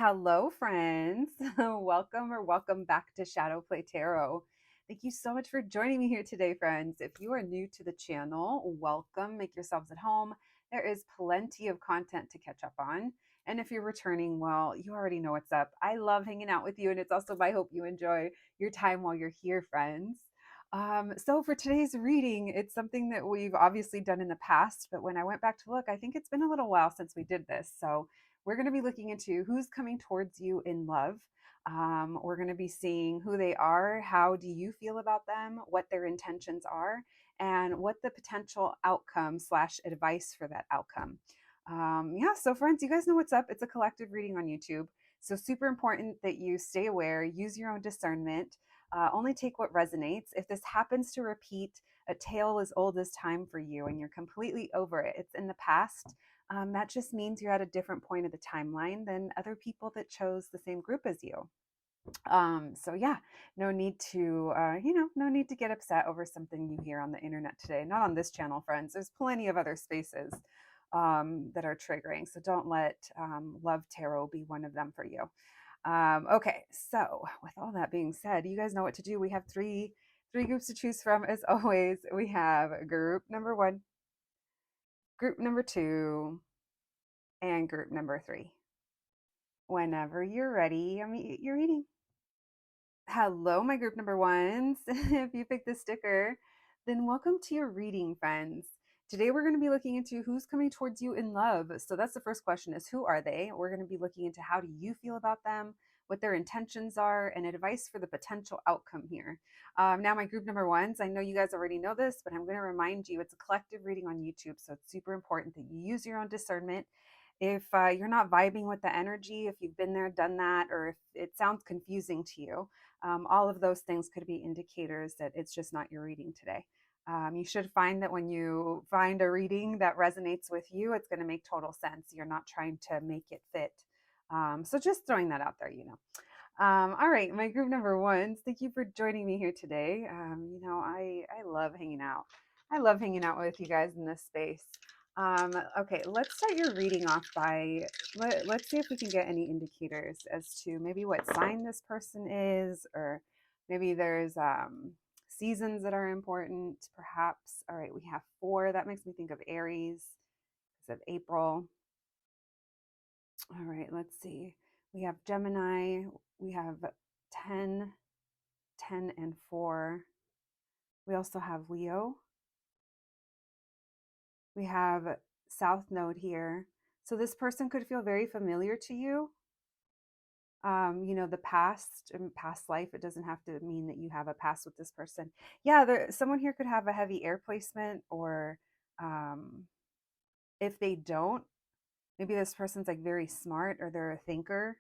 Hello, friends. Welcome back to Shadow Play Tarot. Thank you so much for joining me here today, friends. If you are new to the channel, welcome. Make yourselves at home. There is plenty of content to catch up on. And if you're returning, well, you already know what's up. I love hanging out with you, and it's also my hope you enjoy your time while you're here, friends. So for today's reading, it's something that we've obviously done in the past, but when I went back to look, I think it's been a little while since we did this. So we're going to be looking into who's coming towards you in love. We're going to be seeing who they are, how do you feel about them, what their intentions are, and what the potential outcome slash advice for that outcome. Yeah, so friends, you guys know what's up. It's a collective reading on YouTube. So super important that you stay aware, use your own discernment, only take what resonates. If this happens to repeat a tale as old as time for you and you're completely over it, it's in the past, that just means you're at a different point of the timeline than other people that chose the same group as you. So yeah, no need to, no need to get upset over something you hear on the internet today. Not on this channel, friends. There's plenty of other spaces that are triggering. So don't let Love Tarot be one of them for you. Okay, so with all that being said, you guys know what to do. We have three groups to choose from. As always, we have group number one, group number two, and group number three. Whenever you're ready, you're reading. Hello, my group number ones. If you picked this sticker, then welcome to your reading, friends. Today we're going to be looking into who's coming towards you in love. So that's the first question, is who are they? We're going to be looking into how do you feel about them, what their intentions are, and advice for the potential outcome here. Now, my group number ones, I know you guys already know this, but I'm going to remind you it's a collective reading on YouTube. So it's super important that you use your own discernment. If you're not vibing with the energy, if you've been there, done that, or if it sounds confusing to you, all of those things could be indicators that it's just not your reading today. You should find that when you find a reading that resonates with you, it's going to make total sense. You're not trying to make it fit. So just throwing that out there, you know. All right, my group number ones, thank you for joining me here today. I love hanging out. I love hanging out with you guys in this space. Okay, let's start your reading off by let's see if we can get any indicators as to maybe what sign this person is, or maybe there's seasons that are important, perhaps. All right, we have four. That makes me think of Aries because of April. All right, let's see. We have Gemini. We have 10, 10, and 4. We also have Leo. We have South Node here. So this person could feel very familiar to you. The past and past life, it doesn't have to mean that you have a past with this person. Yeah, someone here could have a heavy air placement, or um, if they don't, maybe this person's like very smart, or they're a thinker,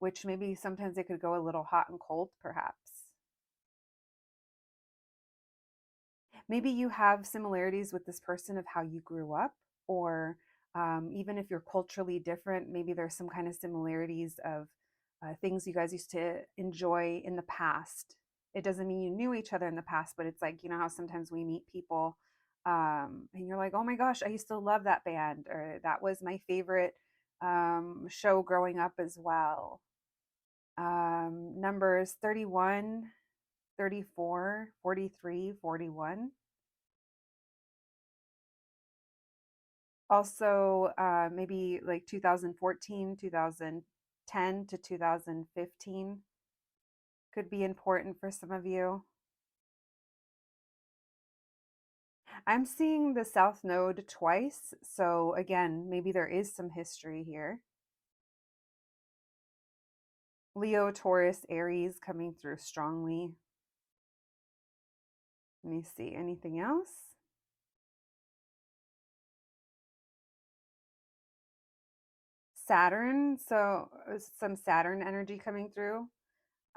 which maybe sometimes it could go a little hot and cold, perhaps. Maybe you have similarities with this person of how you grew up, or even if you're culturally different, maybe there's some kind of similarities of things you guys used to enjoy in the past. It doesn't mean you knew each other in the past, but it's like, you know how sometimes we meet people and you're like, oh my gosh, I used to love that band, or that was my favorite show growing up as well. Numbers 31, 34, 43, 41. Also, maybe like 2014, 2010 to 2015 could be important for some of you. I'm seeing the South Node twice. So again, maybe there is some history here. Leo, Taurus, Aries coming through strongly. Let me see. Anything else? Saturn. So some Saturn energy coming through.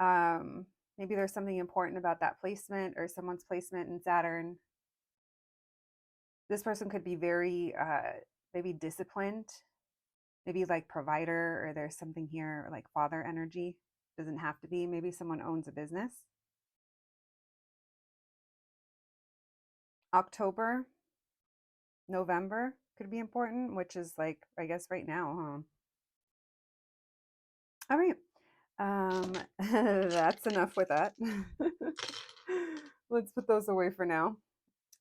Um, Maybe there's something important about that placement or someone's placement in Saturn. This person could be very maybe disciplined, maybe like provider, or there's something here like father energy. Doesn't have to be. Maybe someone owns a business. October, November could be important, which is like, I guess, right now, huh? All right. That's enough with that. Let's put those away for now.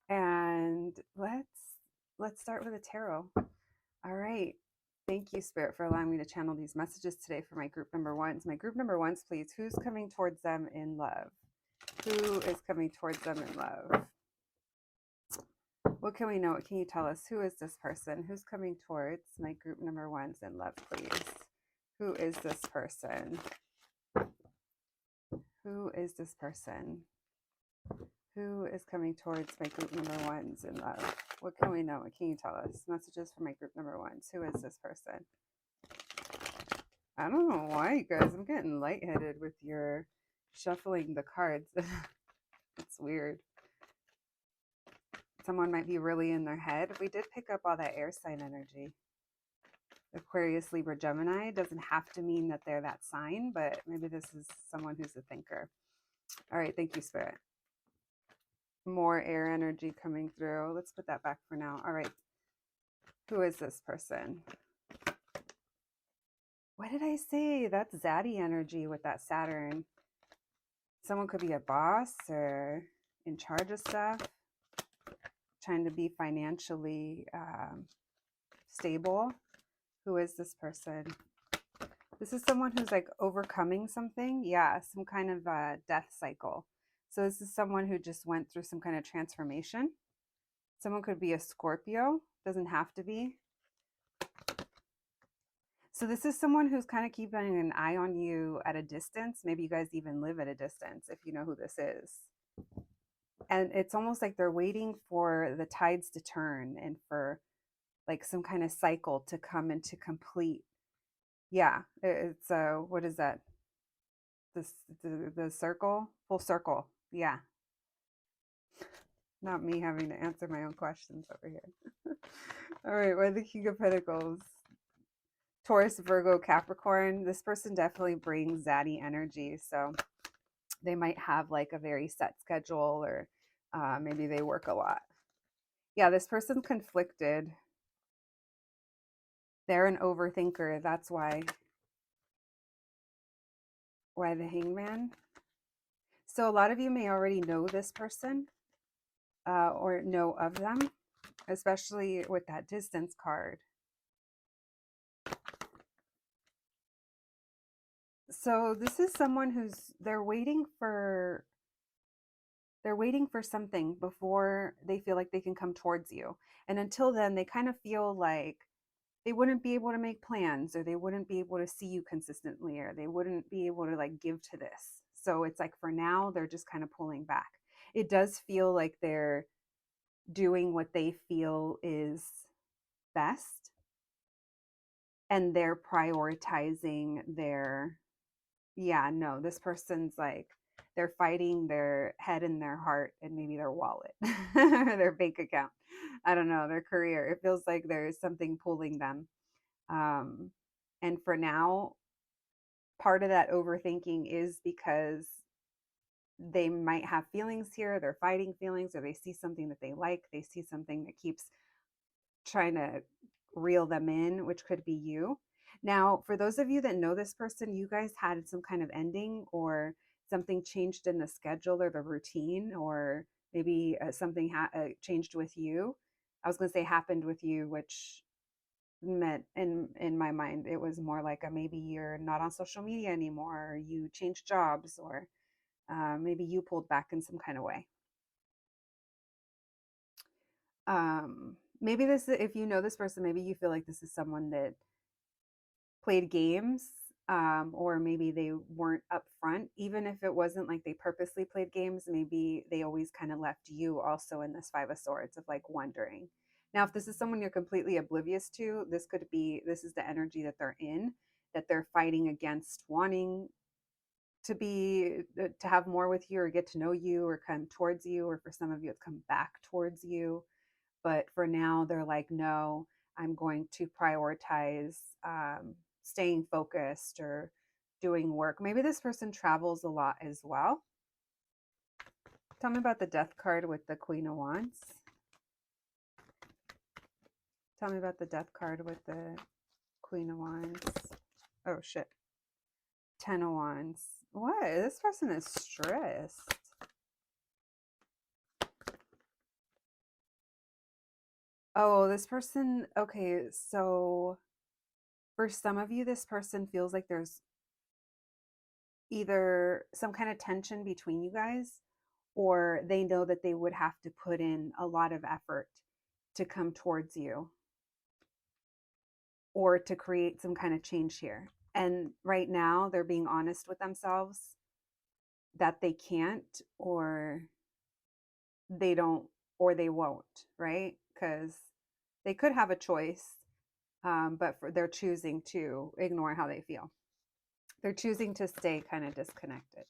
And let's start with a tarot. All right. Thank you, Spirit, for allowing me to channel these messages today for my group number ones. My group number ones, please. Who's coming towards them in love? Who is coming towards them in love? What can we know? What can you tell us? Who is this person? Who's coming towards my group number ones in love, please? Who is this person? Who is this person? Who is coming towards my group number ones in love? What can we know? What can you tell us? Messages for my group number ones. Who is this person? I don't know why, you guys. I'm getting lightheaded with your shuffling the cards. It's weird. Someone might be really in their head. We did pick up all that air sign energy. Aquarius, Libra, Gemini doesn't have to mean that they're that sign, but maybe this is someone who's a thinker. All right, thank you, Spirit. More air energy coming through. Let's put that back for now. All right, who is this person? What did I say? That's Zaddy energy with that Saturn. Someone could be a boss or in charge of stuff, trying to be financially stable. Who is this person? This is someone who's like overcoming something. Yeah, some kind of death cycle. So this is someone who just went through some kind of transformation. Someone could be a Scorpio. Doesn't have to be. So this is someone who's kind of keeping an eye on you at a distance. Maybe you guys even live at a distance if you know who this is. And it's almost like they're waiting for the tides to turn and for like some kind of cycle to come into complete. Yeah, it's what is that? The circle, full circle. Yeah. Not me having to answer my own questions over here. All right, we're the King of Pentacles. Taurus, Virgo, Capricorn. This person definitely brings zaddy energy. So they might have like a very set schedule, or maybe they work a lot. Yeah, this person's conflicted. They're an overthinker. That's why. Why the Hangman? So a lot of you may already know this person or know of them, especially with that distance card. So this is someone who's they're waiting for something before they feel like they can come towards you. And until then, they kind of feel like they wouldn't be able to make plans, or they wouldn't be able to see you consistently, or they wouldn't be able to like give to this. So it's like for now, they're just kind of pulling back. It does feel like they're doing what they feel is best, and they're prioritizing their, yeah, no, this person's like, they're fighting their head and their heart and maybe their wallet or their bank account. I don't know, their career. It feels like there's something pulling them. And for now, part of that overthinking is because they might have feelings here. They're fighting feelings, or they see something that they like. They see something that keeps trying to reel them in, which could be you. Now, for those of you that know this person, you guys had some kind of ending, or something changed in the schedule or the routine, or maybe something changed with you. I was going to say happened with you, which meant in my mind it was more like a maybe you're not on social media anymore, or you changed jobs, or maybe you pulled back in some kind of way. Maybe this, if you know this person, maybe you feel like this is someone that played games, or maybe they weren't upfront. Even if it wasn't like they purposely played games, maybe they always kind of left you also in this Five of Swords of like wondering. Now, if this is someone you're completely oblivious to, this is the energy that they're in, that they're fighting against wanting to have more with you, or get to know you, or come towards you, or for some of you it's come back towards you. But for now, they're like, no, I'm going to prioritize staying focused or doing work. Maybe this person travels a lot as well. Tell me about the Death card with the Queen of Wands. Tell me about the Death card with the Queen of Wands. Oh, shit. Ten of Wands. What? This person is stressed. Oh, this person, okay, so for some of you, this person feels like there's either some kind of tension between you guys, or they know that they would have to put in a lot of effort to come towards you or to create some kind of change here. And right now, they're being honest with themselves that they can't, or they don't, or they won't, right? Because they could have a choice, they're choosing to ignore how they feel. They're choosing to stay kind of disconnected.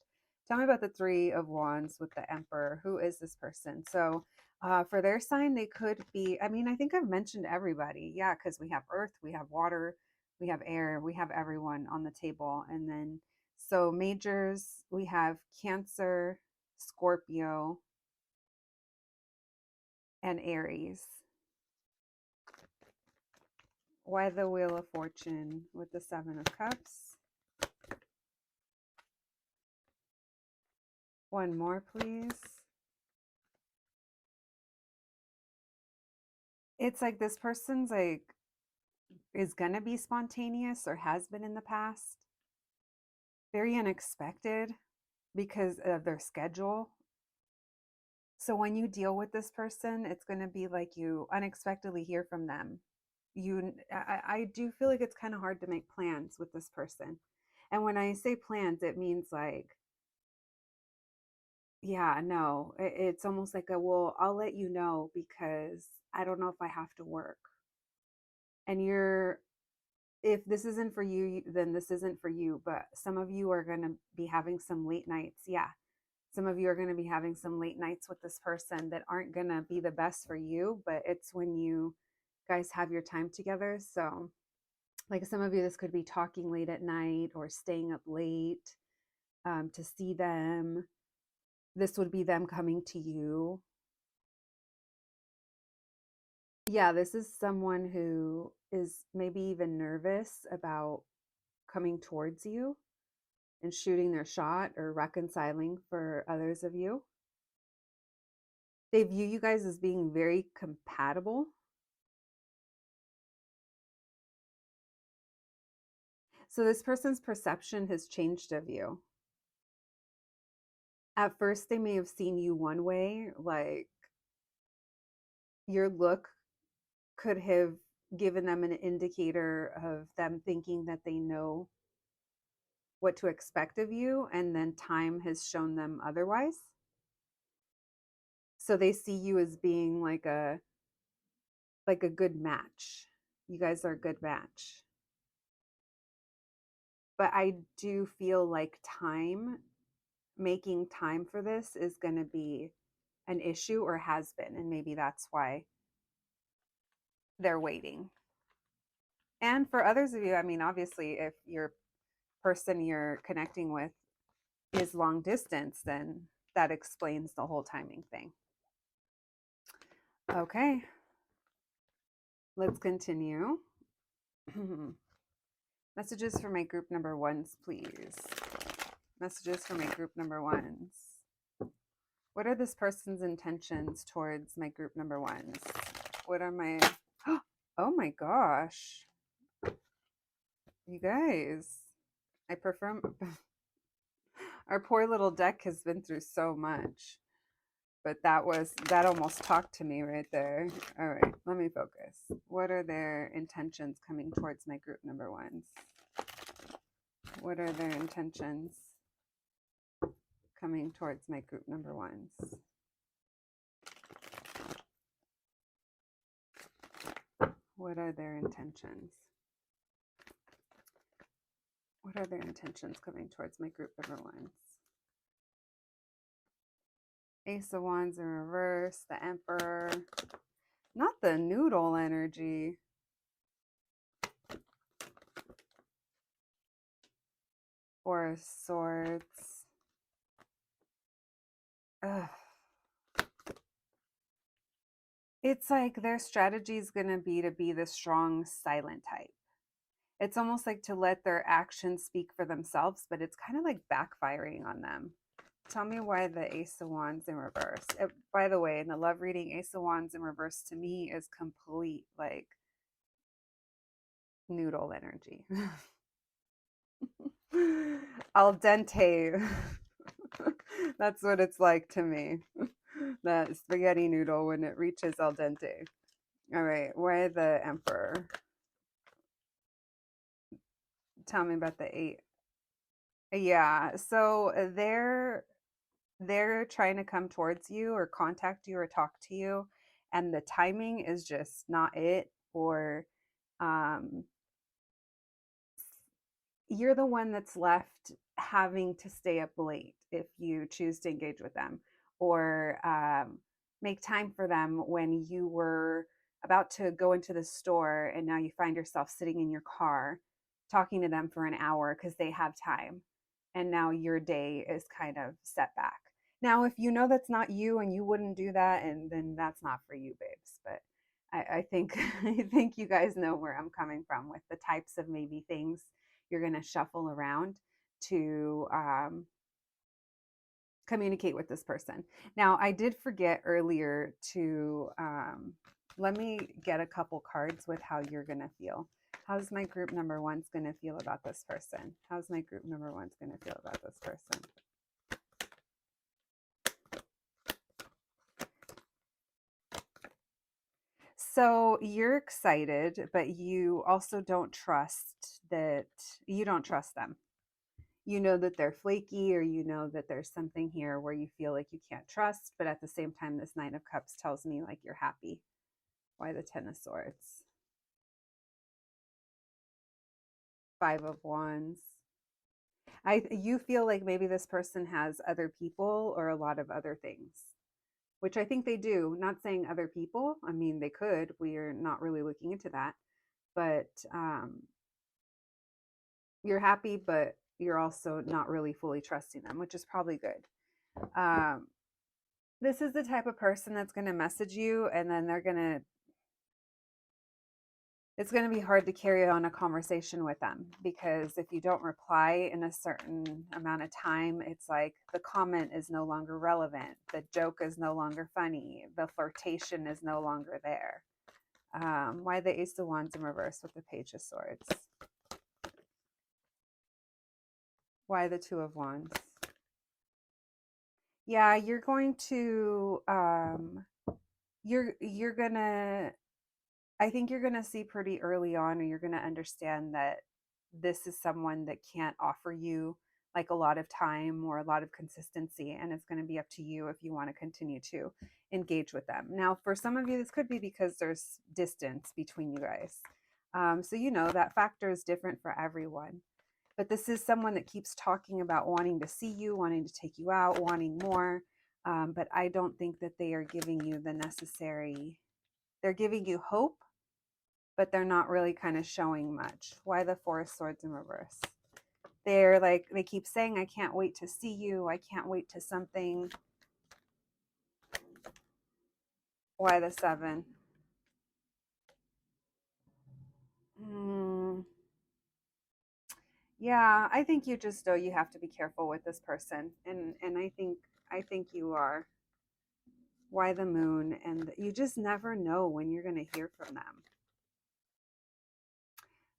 Tell me about the Three of Wands with the Emperor. Who is this person? So, for their sign, they could be, I mean, I think I've mentioned everybody. Yeah, because we have earth, we have water, we have air, we have everyone on the table. And then, so majors, we have Cancer, Scorpio, and Aries. Why the Wheel of Fortune with the Seven of Cups? One more, please. It's like this person's like is going to be spontaneous or has been in the past. Very unexpected because of their schedule. So when you deal with this person, it's going to be like you unexpectedly hear from them. I do feel like it's kind of hard to make plans with this person. And when I say plans, it means like, yeah, no, it's almost like well, I'll let you know because I don't know if I have to work. And if this isn't for you, then this isn't for you. But some of you are going to be having some late nights. Yeah. Some of you are going to be having some late nights with this person that aren't going to be the best for you, but it's when you guys have your time together. So, like some of you, this could be talking late at night or staying up late to see them. This would be them coming to you. Yeah, this is someone who is maybe even nervous about coming towards you and shooting their shot or reconciling for others of you. They view you guys as being very compatible. So this person's perception has changed of you. At first, they may have seen you one way, like your look could have given them an indicator of them thinking that they know what to expect of you, and then time has shown them otherwise. So they see you as being like a good match. You guys are a good match. But I do feel like making time for this is going to be an issue or has been. And maybe that's why they're waiting. And for others of you, I mean, obviously, if your person you're connecting with is long distance, then that explains the whole timing thing. Okay, let's continue. Messages for my group number ones, please. Messages for my group number ones. What are this person's intentions towards my group number ones? What are my... Oh my gosh. You guys. I prefer... Our poor little deck has been through so much. But that almost talked to me right there. All right, let me focus. What are their intentions coming towards my group number ones? What are their intentions coming towards my group number ones? What are their intentions? What are their intentions coming towards my group number ones? Ace of Wands in reverse, the Emperor. Not the noodle energy. Four of Swords. Ugh. It's like their strategy is going to be the strong, silent type. It's almost like to let their actions speak for themselves, but it's kind of like backfiring on them. Tell me why the Ace of Wands in reverse. By the way, in the love reading, Ace of Wands in reverse to me is complete like noodle energy. Al dente. That's what it's like to me. That spaghetti noodle when it reaches al dente. All right, why the Emperor? Tell me about the 8. Yeah, so they're trying to come towards you or contact you or talk to you, and the timing is just not it, or um you're the one that's left having to stay up late if you choose to engage with them, or make time for them when you were about to go into the store and now you find yourself sitting in your car talking to them for an hour because they have time, and now your day is kind of set back. Now if you know that's not you and you wouldn't do that, and then that's not for you, babes. But I think I think you guys know where I'm coming from with the types of maybe things you're going to shuffle around to communicate with this person. Now, I did forget earlier to let me get a couple cards with how you're going to feel. How's my group number one's going to feel about this person? How's my group number one's going to feel about this person? So you're excited, but you also don't trust that you don't trust them. You know that they're flaky, or you know that there's something here where you feel like you can't trust, but at the same time this Nine of Cups tells me like you're happy. Why the Ten of Swords? Five of Wands. You feel like maybe this person has other people or a lot of other things, which I think they do. Not saying other people, I mean they could, we're not really looking into that, but you're happy, but you're also not really fully trusting them, which is probably good. um, this is the type of person that's going to message you, and then it's going to be hard to carry on a conversation with them, because if you don't reply in a certain amount of time, it's like the comment is no longer relevant, the joke is no longer funny, the flirtation is no longer there. Why the Ace of Wands in reverse with the Page of Swords? Why the Two of Wands? Yeah, you're going to you're gonna, I think you're gonna see pretty early on, or you're gonna understand that this is someone that can't offer you like a lot of time or a lot of consistency, and it's going to be up to you if you want to continue to engage with them. Now for some of you this could be because there's distance between you guys, so you know that factor is different for everyone. But this is someone that keeps talking about wanting to see you, wanting to take you out, wanting more. But I don't think that they are giving you the necessary, they're giving you hope, but they're not really kind of showing much. Why the Four of Swords in reverse? They're like, they keep saying, I can't wait to see you. I can't wait to something. Why the Seven? Hmm. Yeah, I think you just know you have to be careful with this person. And I think you are. Why the Moon? And you just never know when you're going to hear from them.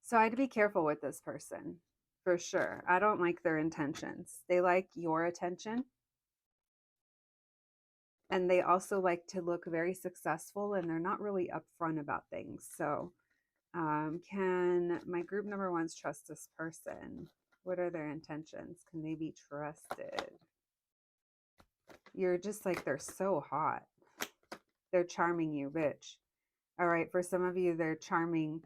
So I'd be careful with this person for sure. I don't like their intentions. They like your attention, and they also like to look very successful, and they're not really upfront about things. So can my group number ones trust this person? What are their intentions? Can they be trusted? You're just like, they're so hot. They're charming you, bitch. All right, for some of you, they're charming.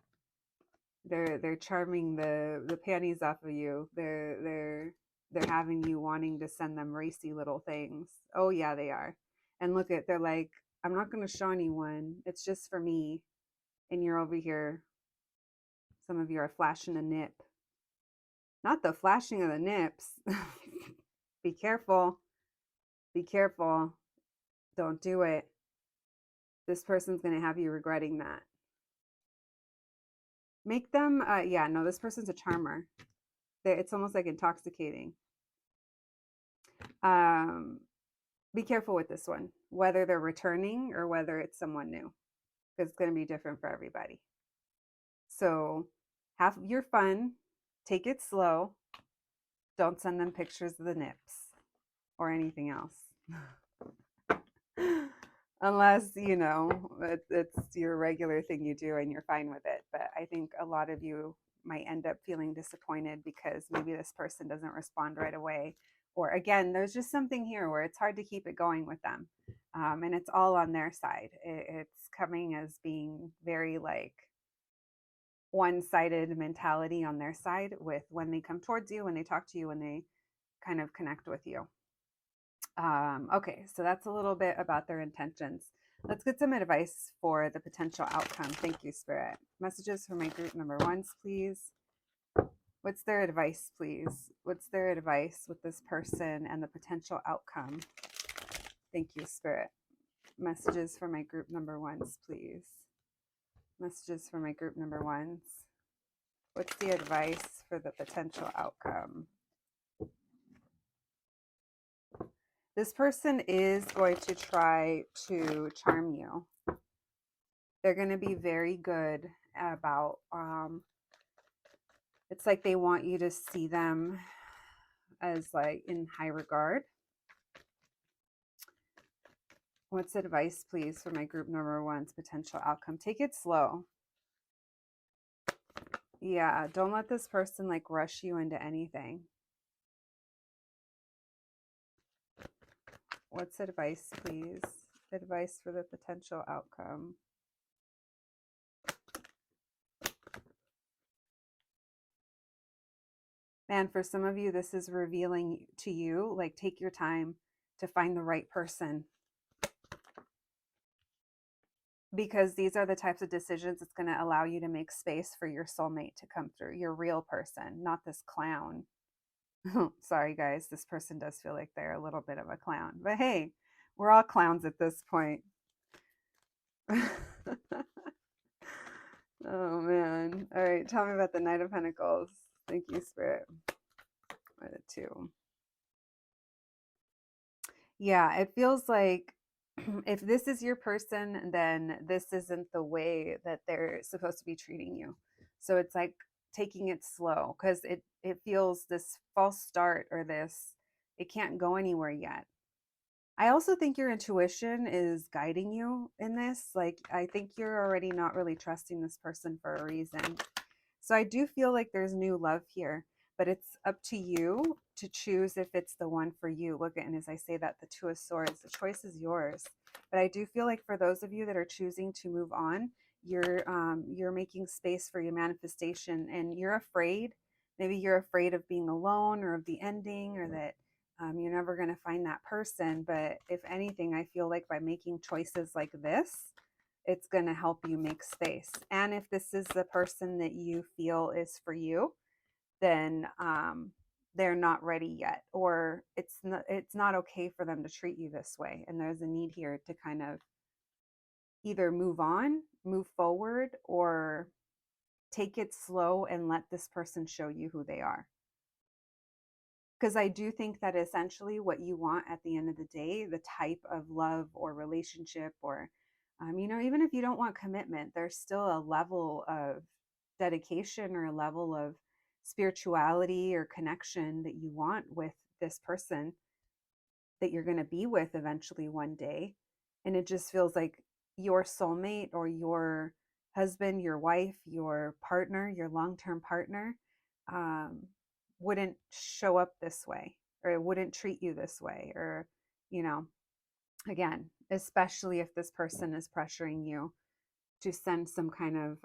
They're charming the panties off of you. They're having you wanting to send them racy little things. Oh yeah, they are. And look at, they're like, I'm not going to show anyone. It's just for me. And you're over here. Some of you are flashing a nip. Not the flashing of the nips. Be careful. Be careful. Don't do it. This person's going to have you regretting that. Make them, yeah, no, this person's a charmer. It's almost like intoxicating. Um, be careful with this one, whether they're returning or whether it's someone new, because it's going to be different for everybody. So have your fun, take it slow. Don't send them pictures of the nips or anything else. Unless, it's your regular thing you do and you're fine with it. But I think a lot of you might end up feeling disappointed because maybe this person doesn't respond right away. Or again, there's just something here where it's hard to keep it going with them. And it's all on their side. It's coming as being very like one-sided mentality on their side with when they come towards you, when they talk to you, when they kind of connect with you. Okay, so that's a little bit about their intentions. Let's get some advice for the potential outcome. Thank you, Spirit. Messages for my group number ones, please. What's their advice, please? What's their advice with this person and the potential outcome? Thank you, Spirit. Messages for my group number ones, please. Messages for my group number ones. What's the advice for the potential outcome? This person is going to try to charm you. They're going to be very good about, it's like they want you to see them as like in high regard. What's advice, please, for my group number one's potential outcome? Take it slow. Yeah, don't let this person like rush you into anything. What's advice, please? Advice for the potential outcome. Man, for some of you, this is revealing to you, like, take your time to find the right person. Because these are the types of decisions that's going to allow you to make space for your soulmate to come through, your real person, not this clown. Sorry, guys, this person does feel like they're a little bit of a clown. But hey, we're all clowns at this point. Oh, man. All right, tell me about the Knight of Pentacles. Thank you, Spirit. Or the two. Yeah, it feels like if this is your person, then this isn't the way that they're supposed to be treating you. So it's like taking it slow because it feels this false start or this, it can't go anywhere yet. I also think your intuition is guiding you in this. Like, I think you're already not really trusting this person for a reason. So I do feel like there's new love here, but it's up to you to choose if it's the one for you. Look at, and as I say that, the Two of Swords, the choice is yours. But I do feel like for those of you that are choosing to move on, you're making space for your manifestation, and you're afraid. Maybe you're afraid of being alone or of the ending, or that you're never going to find that person. But if anything, I feel like by making choices like this, it's going to help you make space. And if this is the person that you feel is for you, then they're not ready yet, or it's not okay for them to treat you this way. And there's a need here to kind of either move on, move forward, or take it slow and let this person show you who they are. Because I do think that essentially what you want at the end of the day, the type of love or relationship, or, even if you don't want commitment, there's still a level of dedication or a level of spirituality or connection that you want with this person that you're going to be with eventually one day. And it just feels like your soulmate or your husband, your wife, your partner, your long term partner, um, wouldn't show up this way, or it wouldn't treat you this way, or, you know, again, especially if this person is pressuring you to send some kind of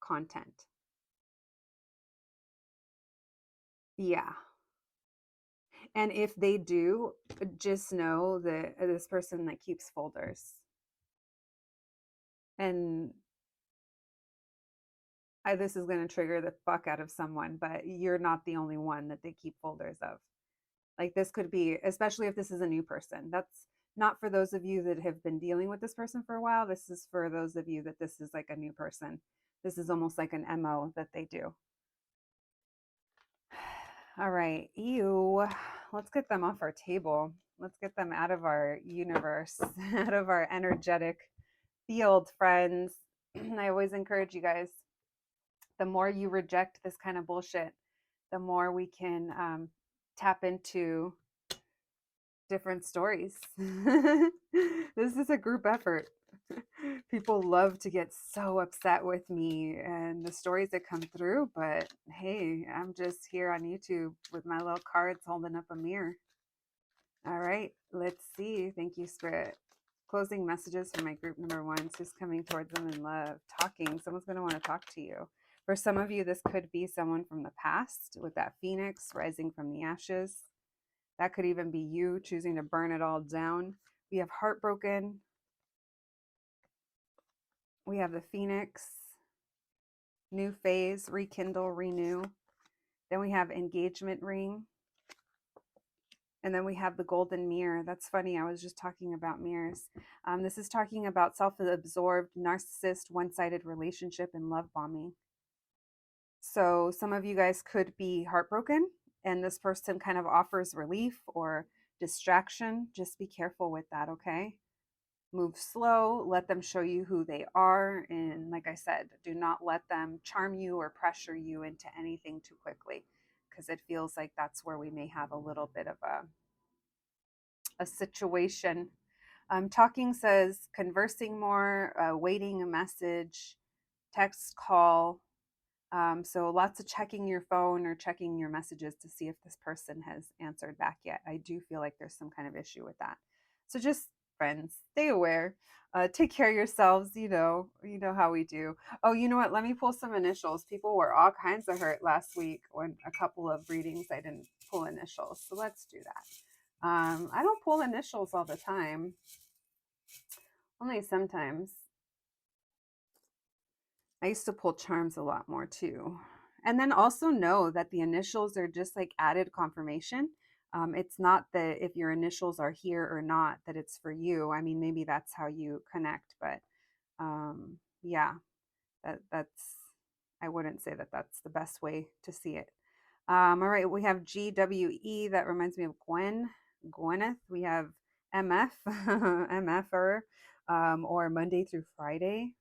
content. Yeah. And if they do, just know that this person that keeps folders. And this is going to trigger the fuck out of someone, but you're not the only one that they keep folders of. Like, this could be, especially if this is a new person. That's not for those of you that have been dealing with this person for a while. This is for those of you that this is like a new person. This is almost like an MO that they do. All right, ew. Let's get them off our table. Let's get them out of our universe, out of our energetic field, friends. I always encourage you guys, the more you reject this kind of bullshit, the more we can tap into different stories. This is a group effort. People love to get so upset with me and the stories that come through, but hey, I'm just here on YouTube with my little cards holding up a mirror. All right, let's see. Thank you, Spirit. Closing messages for my group number one. Who's coming towards them in love? Talking. Someone's going to want to talk to you. For some of you, this could be someone from the past with that phoenix rising from the ashes. That could even be you choosing to burn it all down. We have heartbroken. We have the phoenix, new phase, rekindle, renew. Then we have engagement ring. And then we have the golden mirror. That's funny. I was just talking about mirrors. This is talking about self-absorbed, narcissist, one-sided relationship and love bombing. So some of you guys could be heartbroken and this person kind of offers relief or distraction. Just be careful with that, okay? Move slow, let them show you who they are. And like I said, do not let them charm you or pressure you into anything too quickly, because it feels like that's where we may have a little bit of a situation. Talking says conversing more, waiting a message, text, call. So lots of checking your phone or checking your messages to see if this person has answered back yet. I do feel like there's some kind of issue with that. So just friends, stay aware. Take care of yourselves. You know how we do. Oh, you know what? Let me pull some initials. People were all kinds of hurt last week when a couple of readings I didn't pull initials. So let's do that. I don't pull initials all the time, only sometimes. I used to pull charms a lot more too. And then also know that the initials are just like added confirmation. It's not that if your initials are here or not, that it's for you. I mean, maybe that's how you connect, but yeah, that's, I wouldn't say that that's the best way to see it. All right, we have GWE. That reminds me of Gwyneth. We have MF, MFer, or Monday through Friday,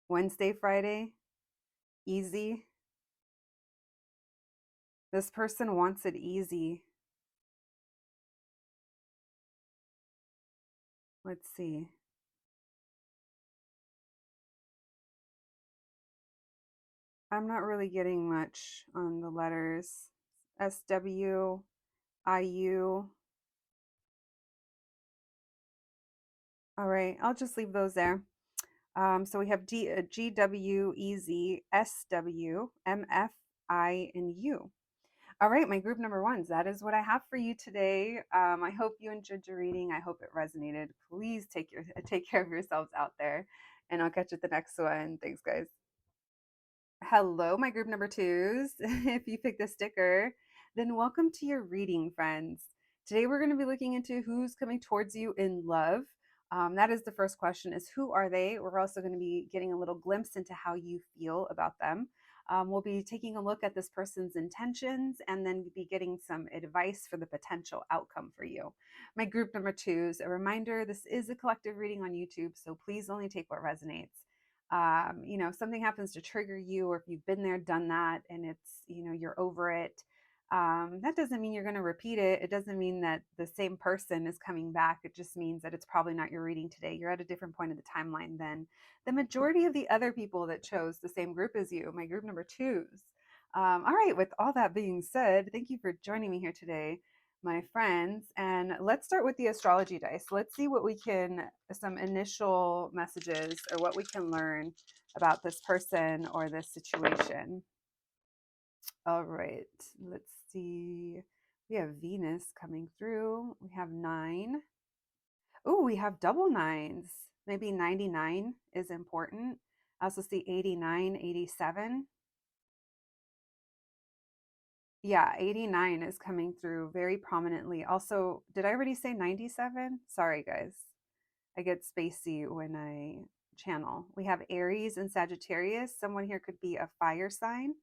Wednesday, Friday, easy. This person wants it easy. Let's see. I'm not really getting much on the letters. SW, IU. All right, I'll just leave those there. So we have GW, EZ, SW, MF, I, and U. All right, my group number ones. That is what I have for you today. I hope you enjoyed your reading. I hope it resonated. Please take care of yourselves out there, and I'll catch you at the next one. Thanks, guys. Hello, my group number twos. If you picked the sticker, then welcome to your reading, friends. Today we're going to be looking into who's coming towards you in love. That is the first question, is who are they? We're also going to be getting a little glimpse into how you feel about them. We'll be taking a look at this person's intentions and then be getting some advice for the potential outcome for you. My group number twos, a reminder, this is a collective reading on YouTube, so please only take what resonates. If something happens to trigger you, or if you've been there, done that, and it's, you're over it, that doesn't mean you're going to repeat it. It doesn't mean that the same person is coming back. It just means that it's probably not your reading today. You're at a different point of the timeline than the majority of the other people that chose the same group as you, my group number twos. All right, with all that being said, thank you for joining me here today, my friends. And let's start with the astrology dice. Let's see what we can, some initial messages or what we can learn about this person or this situation. All right, let's see. We have Venus coming through. We have 9. Oh, we have double nines. Maybe 99 is important. I also see 89, 87. Yeah, 89 is coming through very prominently. Also, did I already say 97? Sorry, guys. I get spacey when I channel. We have Aries and Sagittarius. Someone here could be a fire sign.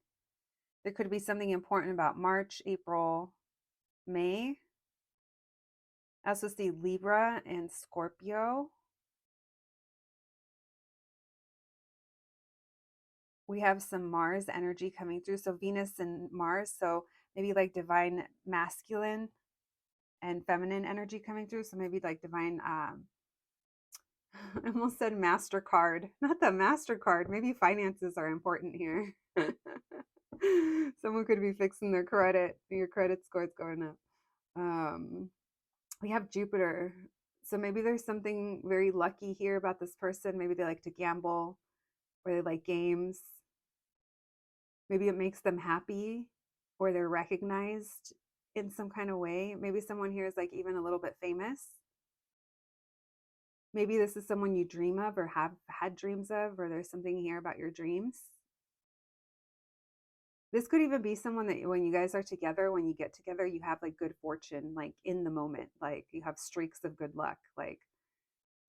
There could be something important about March, April, May. I also see Libra and Scorpio. We have some Mars energy coming through. So Venus and Mars. So maybe like divine masculine and feminine energy coming through. So maybe like divine, I almost said MasterCard. Not the MasterCard. Maybe finances are important here. Someone could be fixing their credit. Your credit score is going up. We have Jupiter. So maybe there's something very lucky here about this person. Maybe they like to gamble or they like games. Maybe it makes them happy or they're recognized in some kind of way. Maybe someone here is like even a little bit famous. Maybe this is someone you dream of or have had dreams of, or there's something here about your dreams. This could even be someone that when you guys are together, when you get together, you have like good fortune, like in the moment, like you have streaks of good luck. Like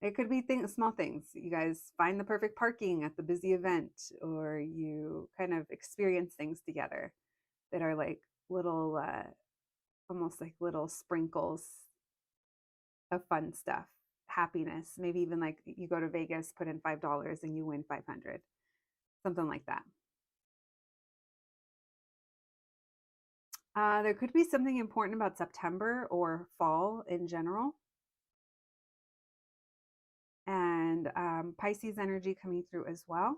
it could be things, small things. You guys find the perfect parking at the busy event, or you kind of experience things together that are like little, almost like little sprinkles of fun stuff, happiness. Maybe even like you go to Vegas, put in $5 and you win 500, something like that. There could be something important about September or fall in general. And Pisces energy coming through as well.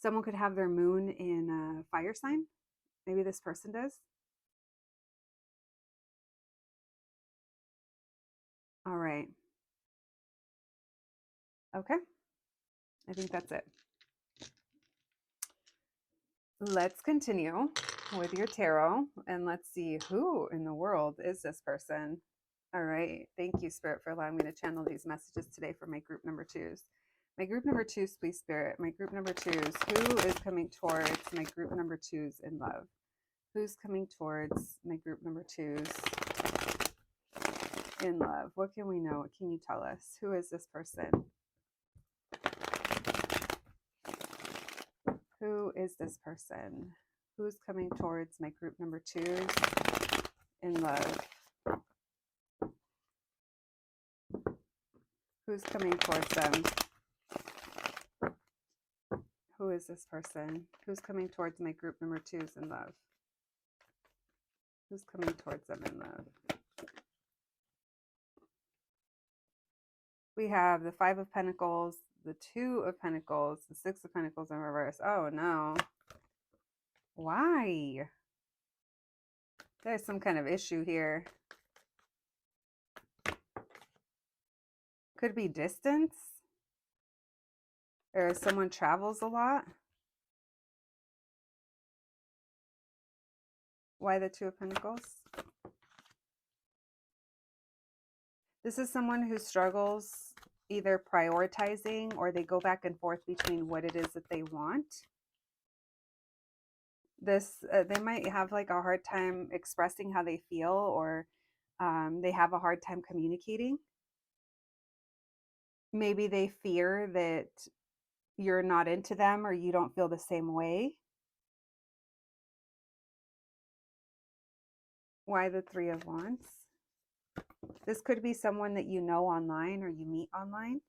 Someone could have their moon in a fire sign. Maybe this person does. All right. Okay. I think that's it. Let's continue with your tarot and let's see who in the world is this person. All right. Thank you, Spirit, for allowing me to channel these messages today for my group number twos. My group number twos, please, Spirit. My group number twos. Who is coming towards my group number twos in love? Who's coming towards my group number twos in love? What can we know? What can you tell us? Who is this person? Who is this person? Who's coming towards my group number twos in love? Who's coming towards them? Who is this person? Who's coming towards my group number twos in love? Who's coming towards them in love? We have the Five of Pentacles, the Two of Pentacles, the Six of Pentacles in reverse. Oh no. Why? There's some kind of issue here. Could be distance. Or someone travels a lot. Why the Two of Pentacles? This is someone who struggles either prioritizing or they go back and forth between what it is that they want. They might have like a hard time expressing how they feel, or they have a hard time communicating. Maybe they fear that you're not into them or you don't feel the same way. Why the Three of Wands? This could be someone that you know online or you meet online.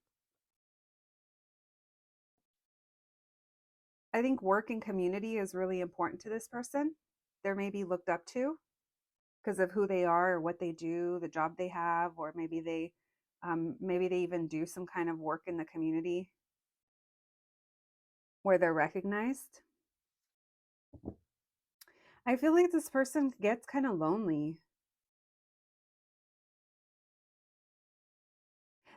I think work and community is really important to this person. They're maybe looked up to because of who they are or what they do, the job they have, or maybe they even do some kind of work in the community where they're recognized. I feel like this person gets kind of lonely.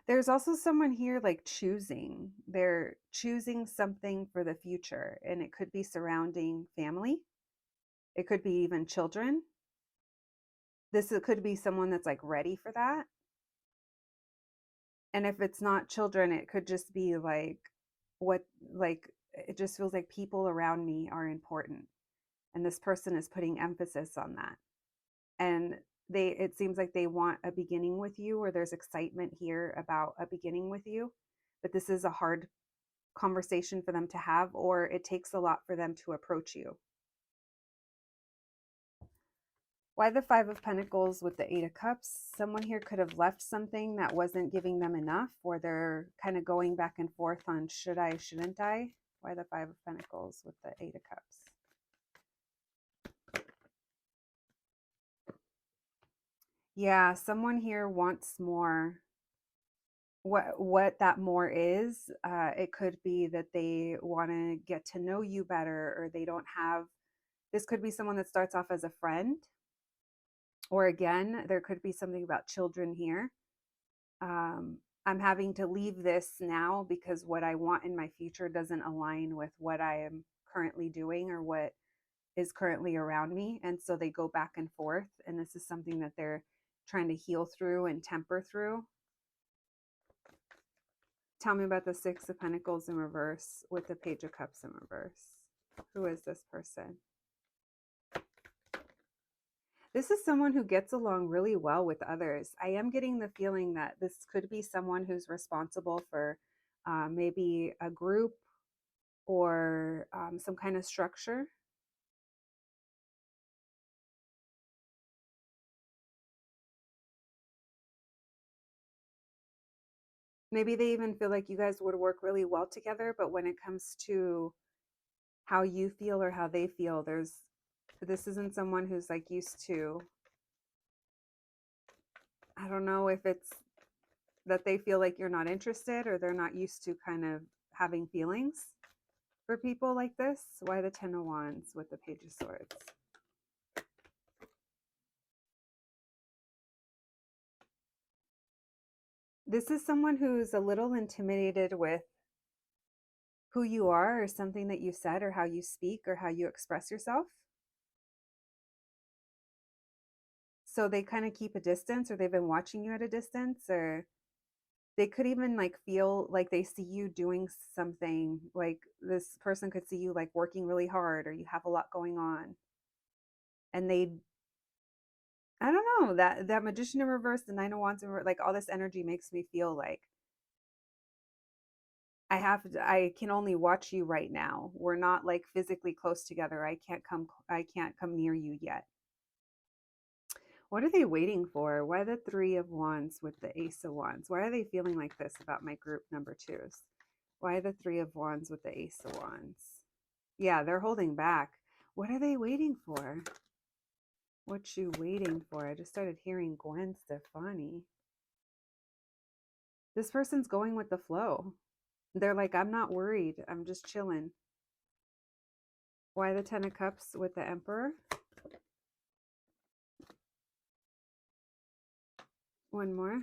There's also someone here like choosing. They're choosing something for the future, and it could be surrounding family. It could be even children. It could be someone that's like ready for that. And if it's not children, it could just be like it just feels like people around me are important. And this person is putting emphasis on that. And it seems like they want a beginning with you, or there's excitement here about a beginning with you. but this is a hard conversation for them to have, or it takes a lot for them to approach you. Why the Five of Pentacles with the Eight of Cups? Someone here could have left something that wasn't giving them enough, or they're kind of going back and forth on should I, shouldn't I? Why the Five of Pentacles with the Eight of Cups? Yeah, someone here wants more. What that more is, it could be that they want to get to know you better, or they don't have, this could be someone that starts off as a friend, or again, there could be something about children here. I'm having to leave this now because what I want in my future doesn't align with what I am currently doing or what is currently around me. And so they go back and forth. And this is something that they're trying to heal through and temper through. Tell me about the Six of Pentacles in reverse with the Page of Cups in reverse. Who is this person? This is someone who gets along really well with others. I am getting the feeling that this could be someone who's responsible for maybe a group or some kind of structure. Maybe they even feel like you guys would work really well together, but when it comes to how you feel or how they feel, this isn't someone who's like used to, I don't know if it's that they feel like you're not interested or they're not used to kind of having feelings for people like this. Why the Ten of Wands with the Page of Swords? This is someone who's a little intimidated with who you are or something that you said or how you speak or how you express yourself. So they kind of keep a distance, or they've been watching you at a distance, or they could even like feel like they see you doing something, like this person could see you like working really hard or you have a lot going on. And they, I don't know, that Magician in reverse, the Nine of Wands in reverse, like all this energy makes me feel like I can only watch you right now. We're not like physically close together. I can't come near you yet. What are they waiting for? Why the Three of Wands with the Ace of Wands? Why are they feeling like this about my group number twos? Why the Three of Wands with the Ace of Wands? Yeah, they're holding back. What are they waiting for? What you waiting for? I just started hearing Gwen Stefani. This person's going with the flow. They're like, I'm not worried. I'm just chilling. Why the Ten of Cups with the Emperor? One more.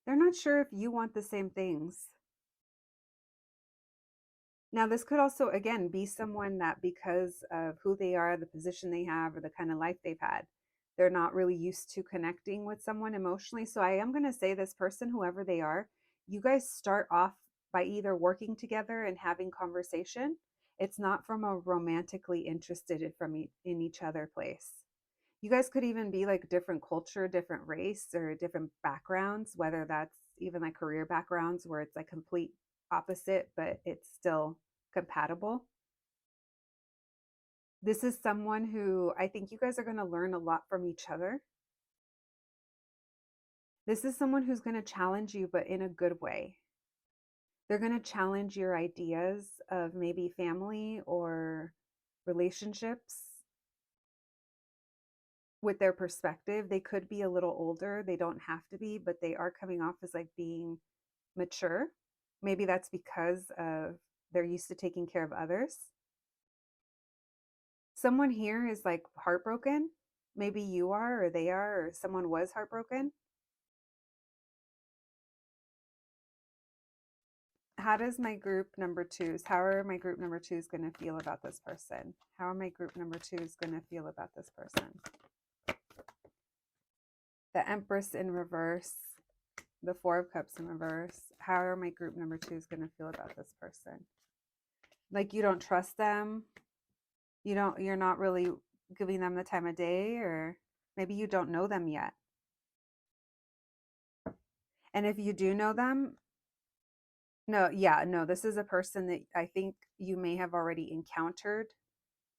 They're not sure if you want the same things. Now, this could also, again, be someone that because of who they are, the position they have, or the kind of life they've had, they're not really used to connecting with someone emotionally. So I am going to say this person, whoever they are, you guys start off by either working together and having conversation. It's not from a romantically interested in each other place. You guys could even be like different culture, different race, or different backgrounds, whether that's even like career backgrounds where it's like complete opposite, but it's still compatible. This is someone who I think you guys are going to learn a lot from each other. This is someone who's going to challenge you, but in a good way. They're going to challenge your ideas of maybe family or relationships with their perspective. They could be a little older. They don't have to be, but they are coming off as like being mature. Maybe that's because of they're used to taking care of others. Someone here is like heartbroken. Maybe you are, or they are, or someone was heartbroken. How does my group number twos, how are my group number twos going to feel about this person? How are my group number twos going to feel about this person? The Empress in reverse, the Four of Cups in reverse. How are my group number twos going to feel about this person? Like you don't trust them. You're not really giving them the time of day, or maybe you don't know them yet. And if you do know them, no, yeah, no, this is a person that I think you may have already encountered.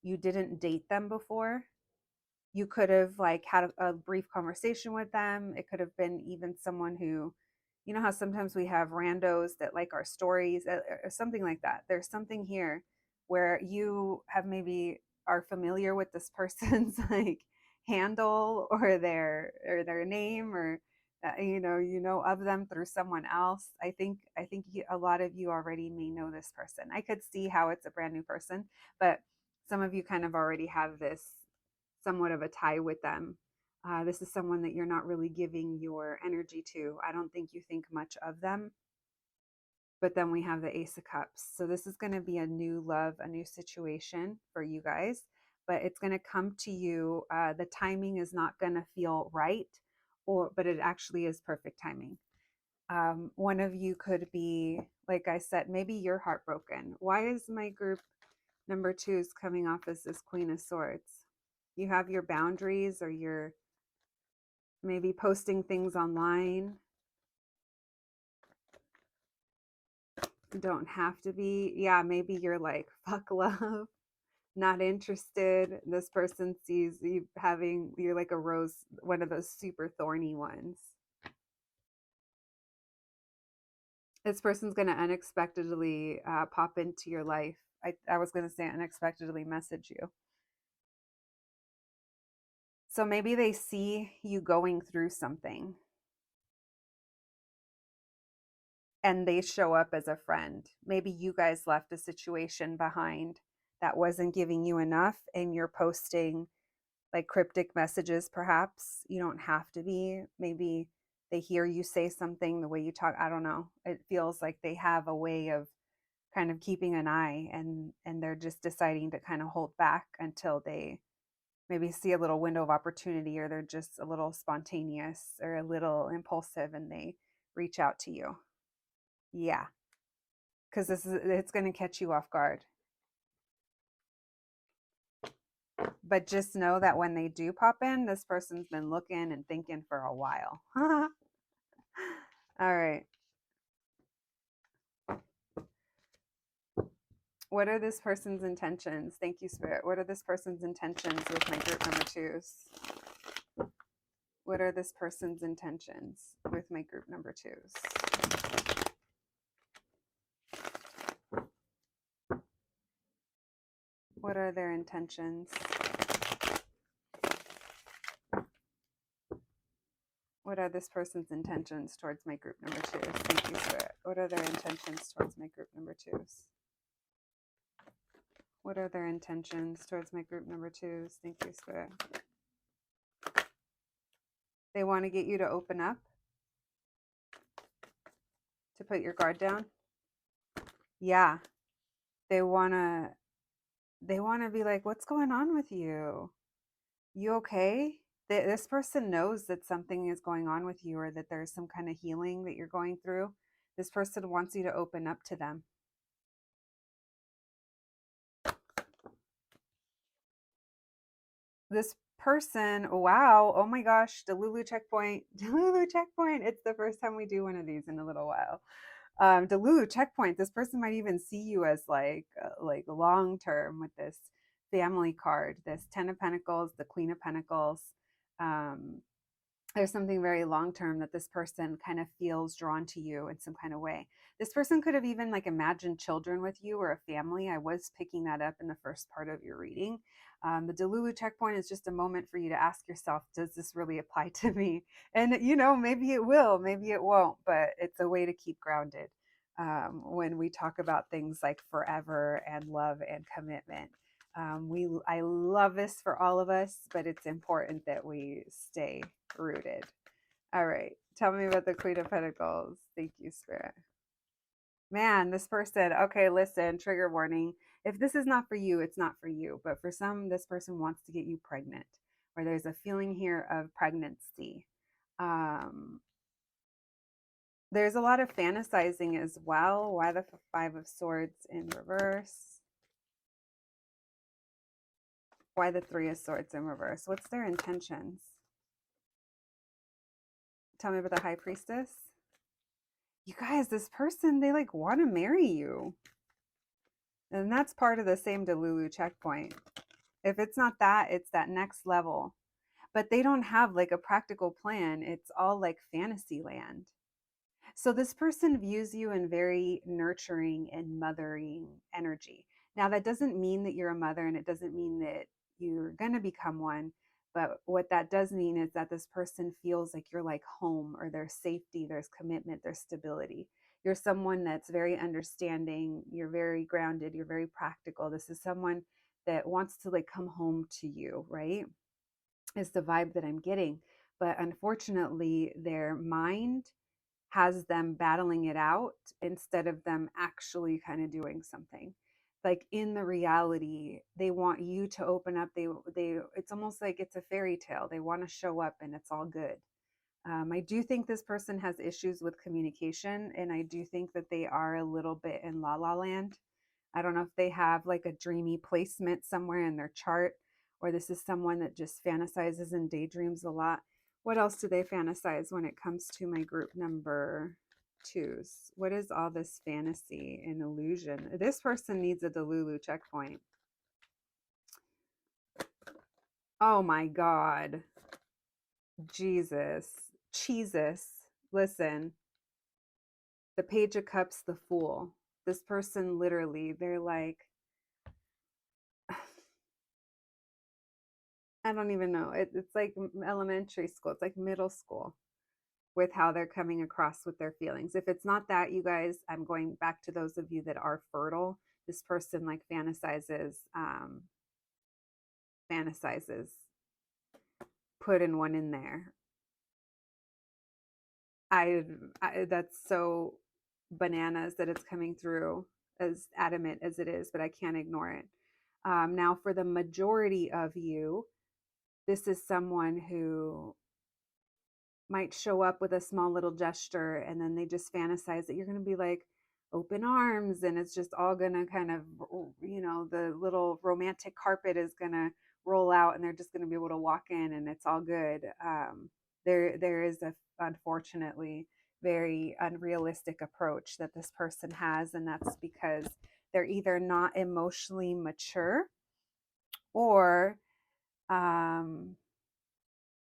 You didn't date them before. You could have like had a brief conversation with them. It could have been even someone who, you know how sometimes we have randos that like our stories, or something like that. There's something here where you have maybe are familiar with this person's like handle or their name, or you know of them through someone else. I think a lot of you already may know this person. I could see how it's a brand new person, but some of you kind of already have this somewhat of a tie with them. This is someone that you're not really giving your energy to. I don't think you think much of them. But then we have the Ace of Cups. So this is going to be a new love, a new situation for you guys, but it's going to come to you. The timing is not going to feel right, but it actually is perfect timing. One of you could be, like I said, maybe you're heartbroken. Why is my group number twos coming off as this Queen of Swords? You have your boundaries, or you're maybe posting things online. You don't have to be. Yeah, maybe you're like, fuck love, not interested. This person sees you having, you're like a rose, one of those super thorny ones. This person's going to unexpectedly pop into your life. I was going to say unexpectedly message you. So maybe they see you going through something and they show up as a friend. Maybe you guys left a situation behind that wasn't giving you enough, and you're posting like cryptic messages. Perhaps you don't have to be. Maybe they hear you say something, the way you talk, I don't know. It feels like they have a way of kind of keeping an eye, and they're just deciding to kind of hold back until they maybe see a little window of opportunity, or they're just a little spontaneous or a little impulsive and they reach out to you. Yeah, because it's going to catch you off guard. But just know that when they do pop in, this person's been looking and thinking for a while. All right. What are this person's intentions? Thank you, Spirit. What are this person's intentions with my group number twos? What are this person's intentions with my group number twos? What are their intentions? What are this person's intentions towards my group number twos? Thank you, Spirit. What are their intentions towards my group number twos? What are their intentions towards my group number twos? Thank you, Spirit. They want to get you to open up, to put your guard down. Yeah. They want to be like, what's going on with you? You okay? This person knows that something is going on with you, or that there's some kind of healing that you're going through. This person wants you to open up to them. This person, wow, oh my gosh, Delulu checkpoint, Delulu checkpoint. It's the first time we do one of these in a little while. Delulu checkpoint. This person might even see you as like long term with this family card, this Ten of Pentacles, the Queen of Pentacles. Um, there's something very long term that this person kind of feels drawn to you in some kind of way. This person could have even like imagined children with you, or a family. I was picking that up in the first part of your reading. The Delulu checkpoint is just a moment for you to ask yourself, does this really apply to me? And maybe it will, maybe it won't, but it's a way to keep grounded when we talk about things like forever and love and commitment. I love this for all of us, but it's important that we stay rooted. All right. Tell me about the Queen of Pentacles. Thank you, Spirit. Man, this person, okay, listen, trigger warning. If this is not for you, it's not for you. But for some, this person wants to get you pregnant, or there's a feeling here of pregnancy. There's a lot of fantasizing as well. Why the Five of Swords in reverse? Why the Three of Swords in reverse? What's their intentions? Tell me about the High Priestess. you guys, this person, they like want to marry you. And that's part of the same Delulu checkpoint. If it's not that, it's that next level. But they don't have like a practical plan. It's all like fantasy land. So this person views you in very nurturing and mothering energy. Now, that doesn't mean that you're a mother, and it doesn't mean that you're going to become one. But what that does mean is that this person feels like you're like home, or there's safety, there's commitment, there's stability. You're someone that's very understanding, you're very grounded, you're very practical. This is someone that wants to like come home to you, right? Is the vibe that I'm getting. But unfortunately, their mind has them battling it out instead of them actually kind of doing something. Like in the reality, they want you to open up. They it's almost like it's a fairy tale. They want to show up and it's all good. I do think this person has issues with communication, and I do think that they are a little bit in la la land. I don't know if they have like a dreamy placement somewhere in their chart, or this is someone that just fantasizes and daydreams a lot. What else do they fantasize when it comes to my group number twos? What is all this fantasy and illusion? This person needs a Delulu checkpoint. Oh my God. Jesus. Jesus. Listen, the Page of Cups, the Fool. This person literally, they're like, I don't even know. It's like elementary school. It's like middle school with how they're coming across with their feelings. If it's not that, you guys, I'm going back to those of you that are fertile. This person like fantasizes putting one in there. I that's so bananas that it's coming through as adamant as it is, but I can't ignore it. Now, for the majority of you, this is someone who might show up with a small little gesture, and then they just fantasize that you're going to be like open arms, and it's just all going to kind of, the little romantic carpet is going to roll out, and they're just going to be able to walk in and it's all good. There is a, unfortunately, very unrealistic approach that this person has, and that's because they're either not emotionally mature, or um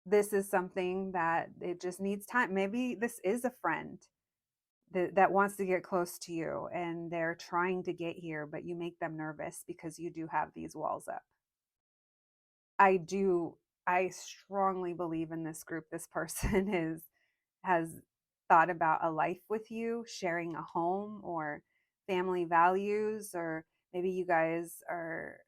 this is something that it just needs time. Maybe this is a friend that wants to get close to you, and they're trying to get here, but you make them nervous because you do have these walls up. I do, I strongly believe in this group. This person has thought about a life with you, sharing a home or family values, or maybe you guys are,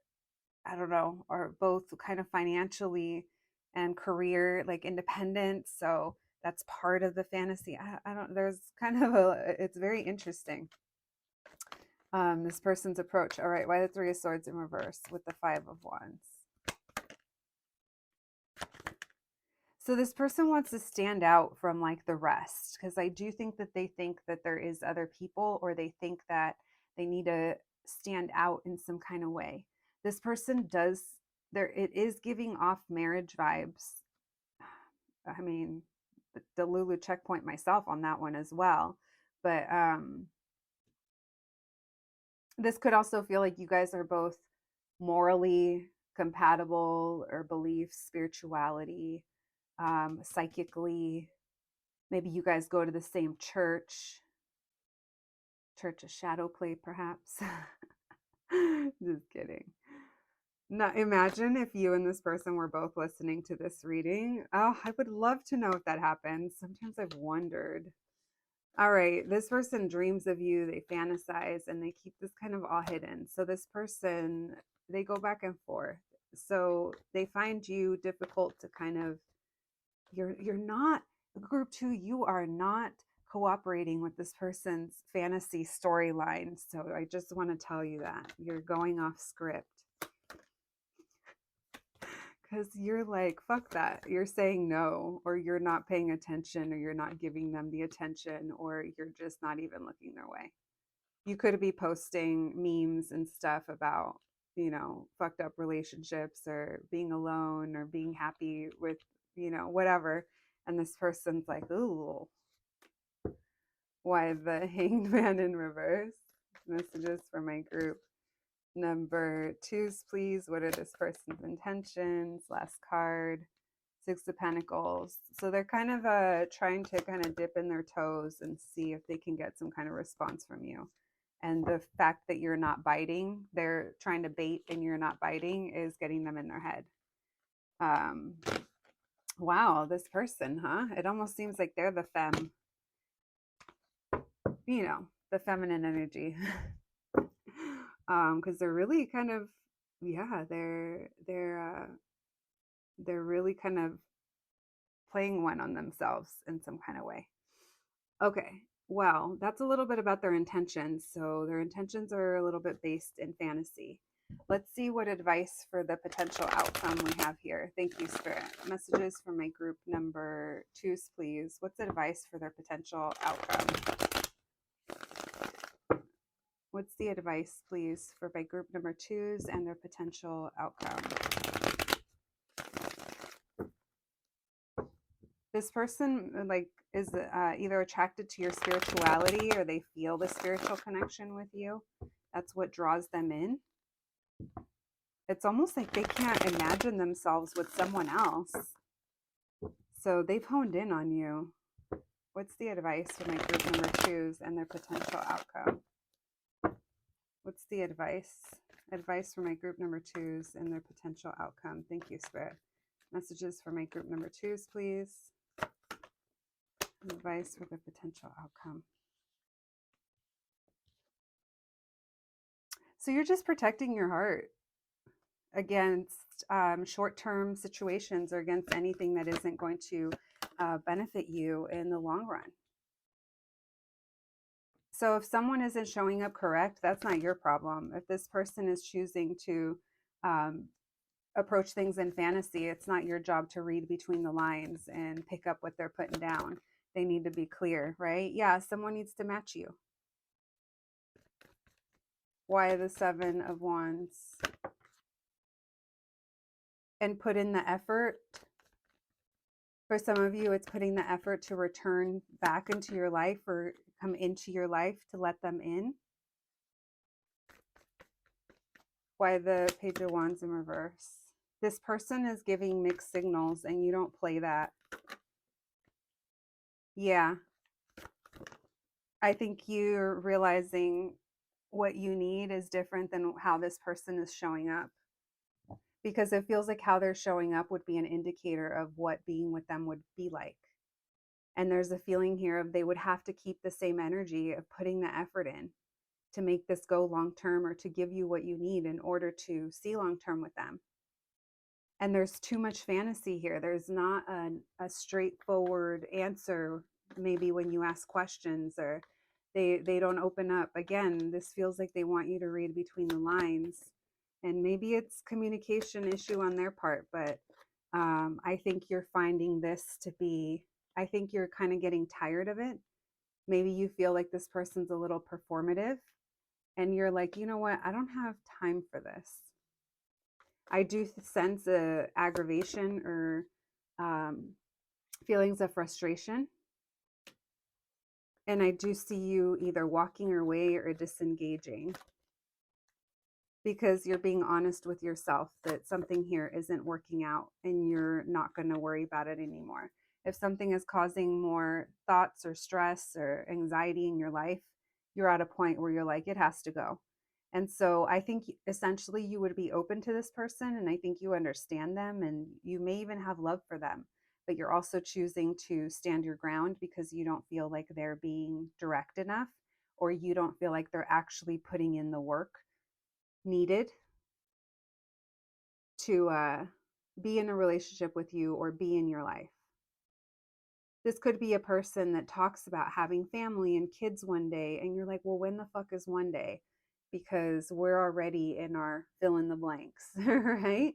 I don't know, are both kind of financially and career like independent. So that's part of the fantasy. I don't, there's kind of it's very interesting. This person's approach. All right, why the Three of Swords in reverse with the Five of Wands? So this person wants to stand out from like the rest, because I do think that they think that there is other people, or they think that they need to stand out in some kind of way. This person does, there, it is giving off marriage vibes. I mean, the Lulu checkpoint myself on that one as well. But this could also feel like you guys are both morally compatible, or beliefs, spirituality, psychically. Maybe you guys go to the same church, Church of Shadow Play, perhaps. Just kidding. Now, imagine if you and this person were both listening to this reading. Oh, I would love to know if that happens. Sometimes I've wondered. All right, this person dreams of you, they fantasize, and they keep this kind of all hidden. So this person, they go back and forth. So they find you difficult to kind of, you're not, group two, you are not cooperating with this person's fantasy storyline. So I just want to tell you that you're going off script, because you're like, fuck that. You're saying no, or you're not paying attention, or you're not giving them the attention, or you're just not even looking their way. You could be posting memes and stuff about, fucked up relationships, or being alone, or being happy with, whatever. And this person's like, ooh, Why the Hanged Man in reverse? Messages for my group number twos, please. What are this person's intentions? Last card. Six of Pentacles. So they're kind of trying to kind of dip in their toes and see if they can get some kind of response from you. And the fact that you're not biting, they're trying to bait and you're not biting, is getting them in their head. Wow, this person, huh? It almost seems like they're the femme, you know, the feminine energy. Because they're really kind of, yeah, they're really kind of playing one on themselves in some kind of way. Okay, well, that's a little bit about their intentions. So their intentions are a little bit based in fantasy. Let's see what advice for the potential outcome we have here. Thank you, Spirit. Messages for my group number twos, please. What's advice for their potential outcome? What's the advice, please, for my group number twos and their potential outcome? This person is either attracted to your spirituality or they feel the spiritual connection with you. That's what draws them in. It's almost like they can't imagine themselves with someone else. So they've honed in on you. What's the advice for my group number twos and their potential outcome? What's the advice? Advice for my group number twos and their potential outcome. Thank you, Spirit. Messages for my group number twos, please. Advice for the potential outcome. So you're just protecting your heart against short-term situations or against anything that isn't going to benefit you in the long run. So if someone isn't showing up correct, that's not your problem. If this person is choosing to approach things in fantasy, it's not your job to read between the lines and pick up what they're putting down. They need to be clear, right? Yeah, someone needs to match you. Why the Seven of Wands? And put in the effort. For some of you, it's putting the effort to return back into your life or come into your life to let them in. Why the Page of Wands in reverse? This person is giving mixed signals and you don't play that. Yeah. I think you're realizing what you need is different than how this person is showing up. Because it feels like how they're showing up would be an indicator of what being with them would be like. And there's a feeling here of they would have to keep the same energy of putting the effort in to make this go long term or to give you what you need in order to see long term with them. And there's too much fantasy here. There's not a straightforward answer, maybe when you ask questions, or they don't open up. Again, this feels like they want you to read between the lines. And maybe it's communication issue on their part, but I think you're finding this to be, I think you're kind of getting tired of it. Maybe you feel like this person's a little performative and you're like, you know what? I don't have time for this. I do sense a aggravation or feelings of frustration. And I do see you either walking away or disengaging because you're being honest with yourself that something here isn't working out and you're not going to worry about it anymore. If something is causing more thoughts or stress or anxiety in your life, you're at a point where you're like, it has to go. And so I think essentially you would be open to this person, and I think you understand them and you may even have love for them, but you're also choosing to stand your ground because you don't feel like they're being direct enough, or you don't feel like they're actually putting in the work needed to be in a relationship with you or be in your life. This could be a person that talks about having family and kids one day, and you're like, well, when the fuck is one day? Because we're already in our fill in the blanks, right?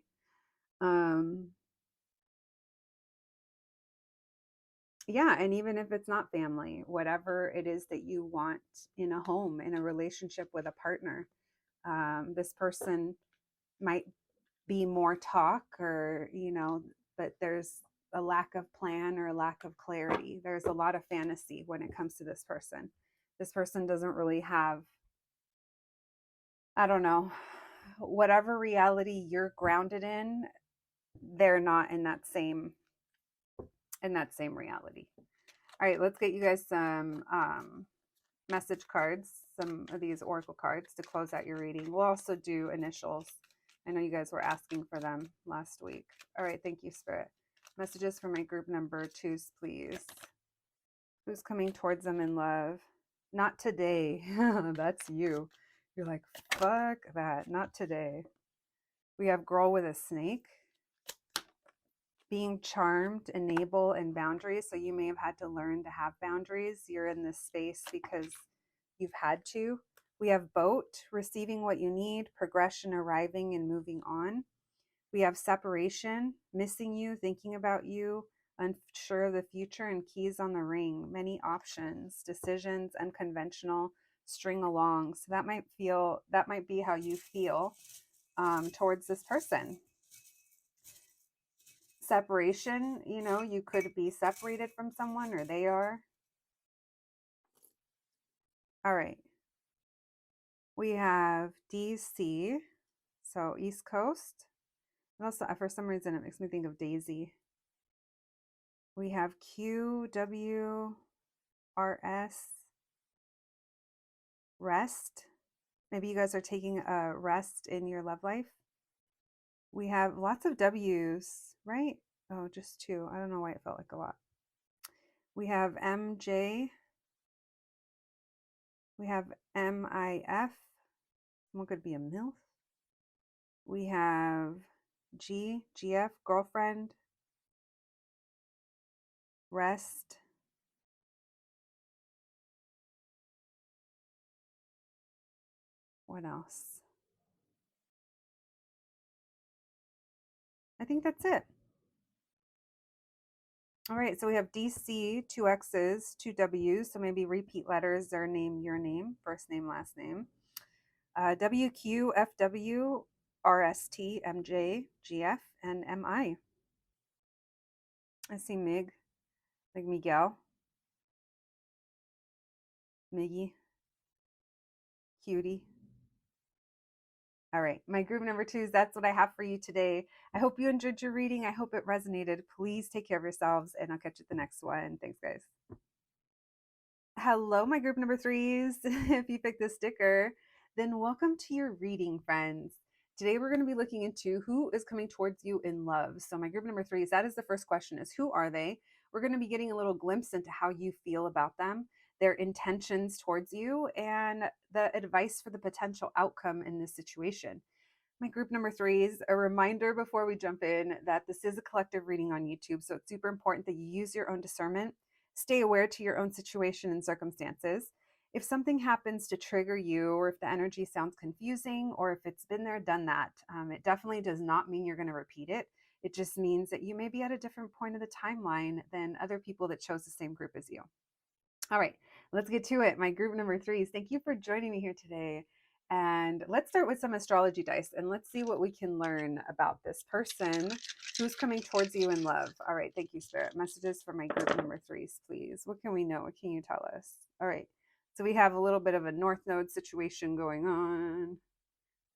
Yeah, and even if it's not family, whatever it is that you want in a home, in a relationship with a partner, this person might be more talk or, but there's a lack of plan or a lack of clarity. There's a lot of fantasy when it comes to this person. This person doesn't really have, I don't know, whatever reality you're grounded in, they're not in that same reality. All right, let's get you guys some message cards, some of these oracle cards to close out your reading. We'll also do initials. I know you guys were asking for them last week. All right, thank you, Spirit. Messages for my group number 2s, please. Who's coming towards them in love? Not today. That's you. You're like, fuck that. Not today. We have girl with a snake. Being charmed, enable, and boundaries. So you may have had to learn to have boundaries. You're in this space because you've had to. We have boat, receiving what you need, progression, arriving, and moving on. We have separation, missing you, thinking about you, unsure of the future, and keys on the ring. Many options, decisions, unconventional, string along. So that might be how you feel towards this person. Separation, you could be separated from someone or they are. All right. We have DC, so East Coast. And also, for some reason, it makes me think of Daisy. We have QWRS, rest. Maybe you guys are taking a rest in your love life. We have lots of W's, right? Oh, just 2. I don't know why it felt like a lot. We have MJ. We have MIF. Someone could be a MILF. We have GF, girlfriend. Rest. What else? I think that's it. All right, so we have DC, 2 X's, 2 W's, so maybe repeat letters, their name, your name, first name, last name. WQ, FW, RST, MJ, GF, and MI. I see Mig, like Miguel, Miggy, Cutie. All right, my group number 2s, that's what I have for you today. I hope you enjoyed your reading. I hope it resonated. Please take care of yourselves, and I'll catch you at the next one. Thanks, guys. Hello, my group number 3s. If you picked this sticker, then welcome to your reading, friends. Today, we're going to be looking into who is coming towards you in love. So my group number 3s, that is the first question, is who are they? We're going to be getting a little glimpse into how you feel about them, their intentions towards you, and the advice for the potential outcome in this situation. My group number 3s, a reminder before we jump in that this is a collective reading on YouTube, so it's super important that you use your own discernment. Stay aware to your own situation and circumstances. If something happens to trigger you, or if the energy sounds confusing, or if it's been there, done that, it definitely does not mean you're going to repeat it. It just means that you may be at a different point of the timeline than other people that chose the same group as you. All right, let's get to it. My group number 3s, thank you for joining me here today. And let's start with some astrology dice and let's see what we can learn about this person who's coming towards you in love. All right, thank you, Spirit. Messages for my group number 3s, please. What can we know? What can you tell us? All right, so we have a little bit of a North Node situation going on.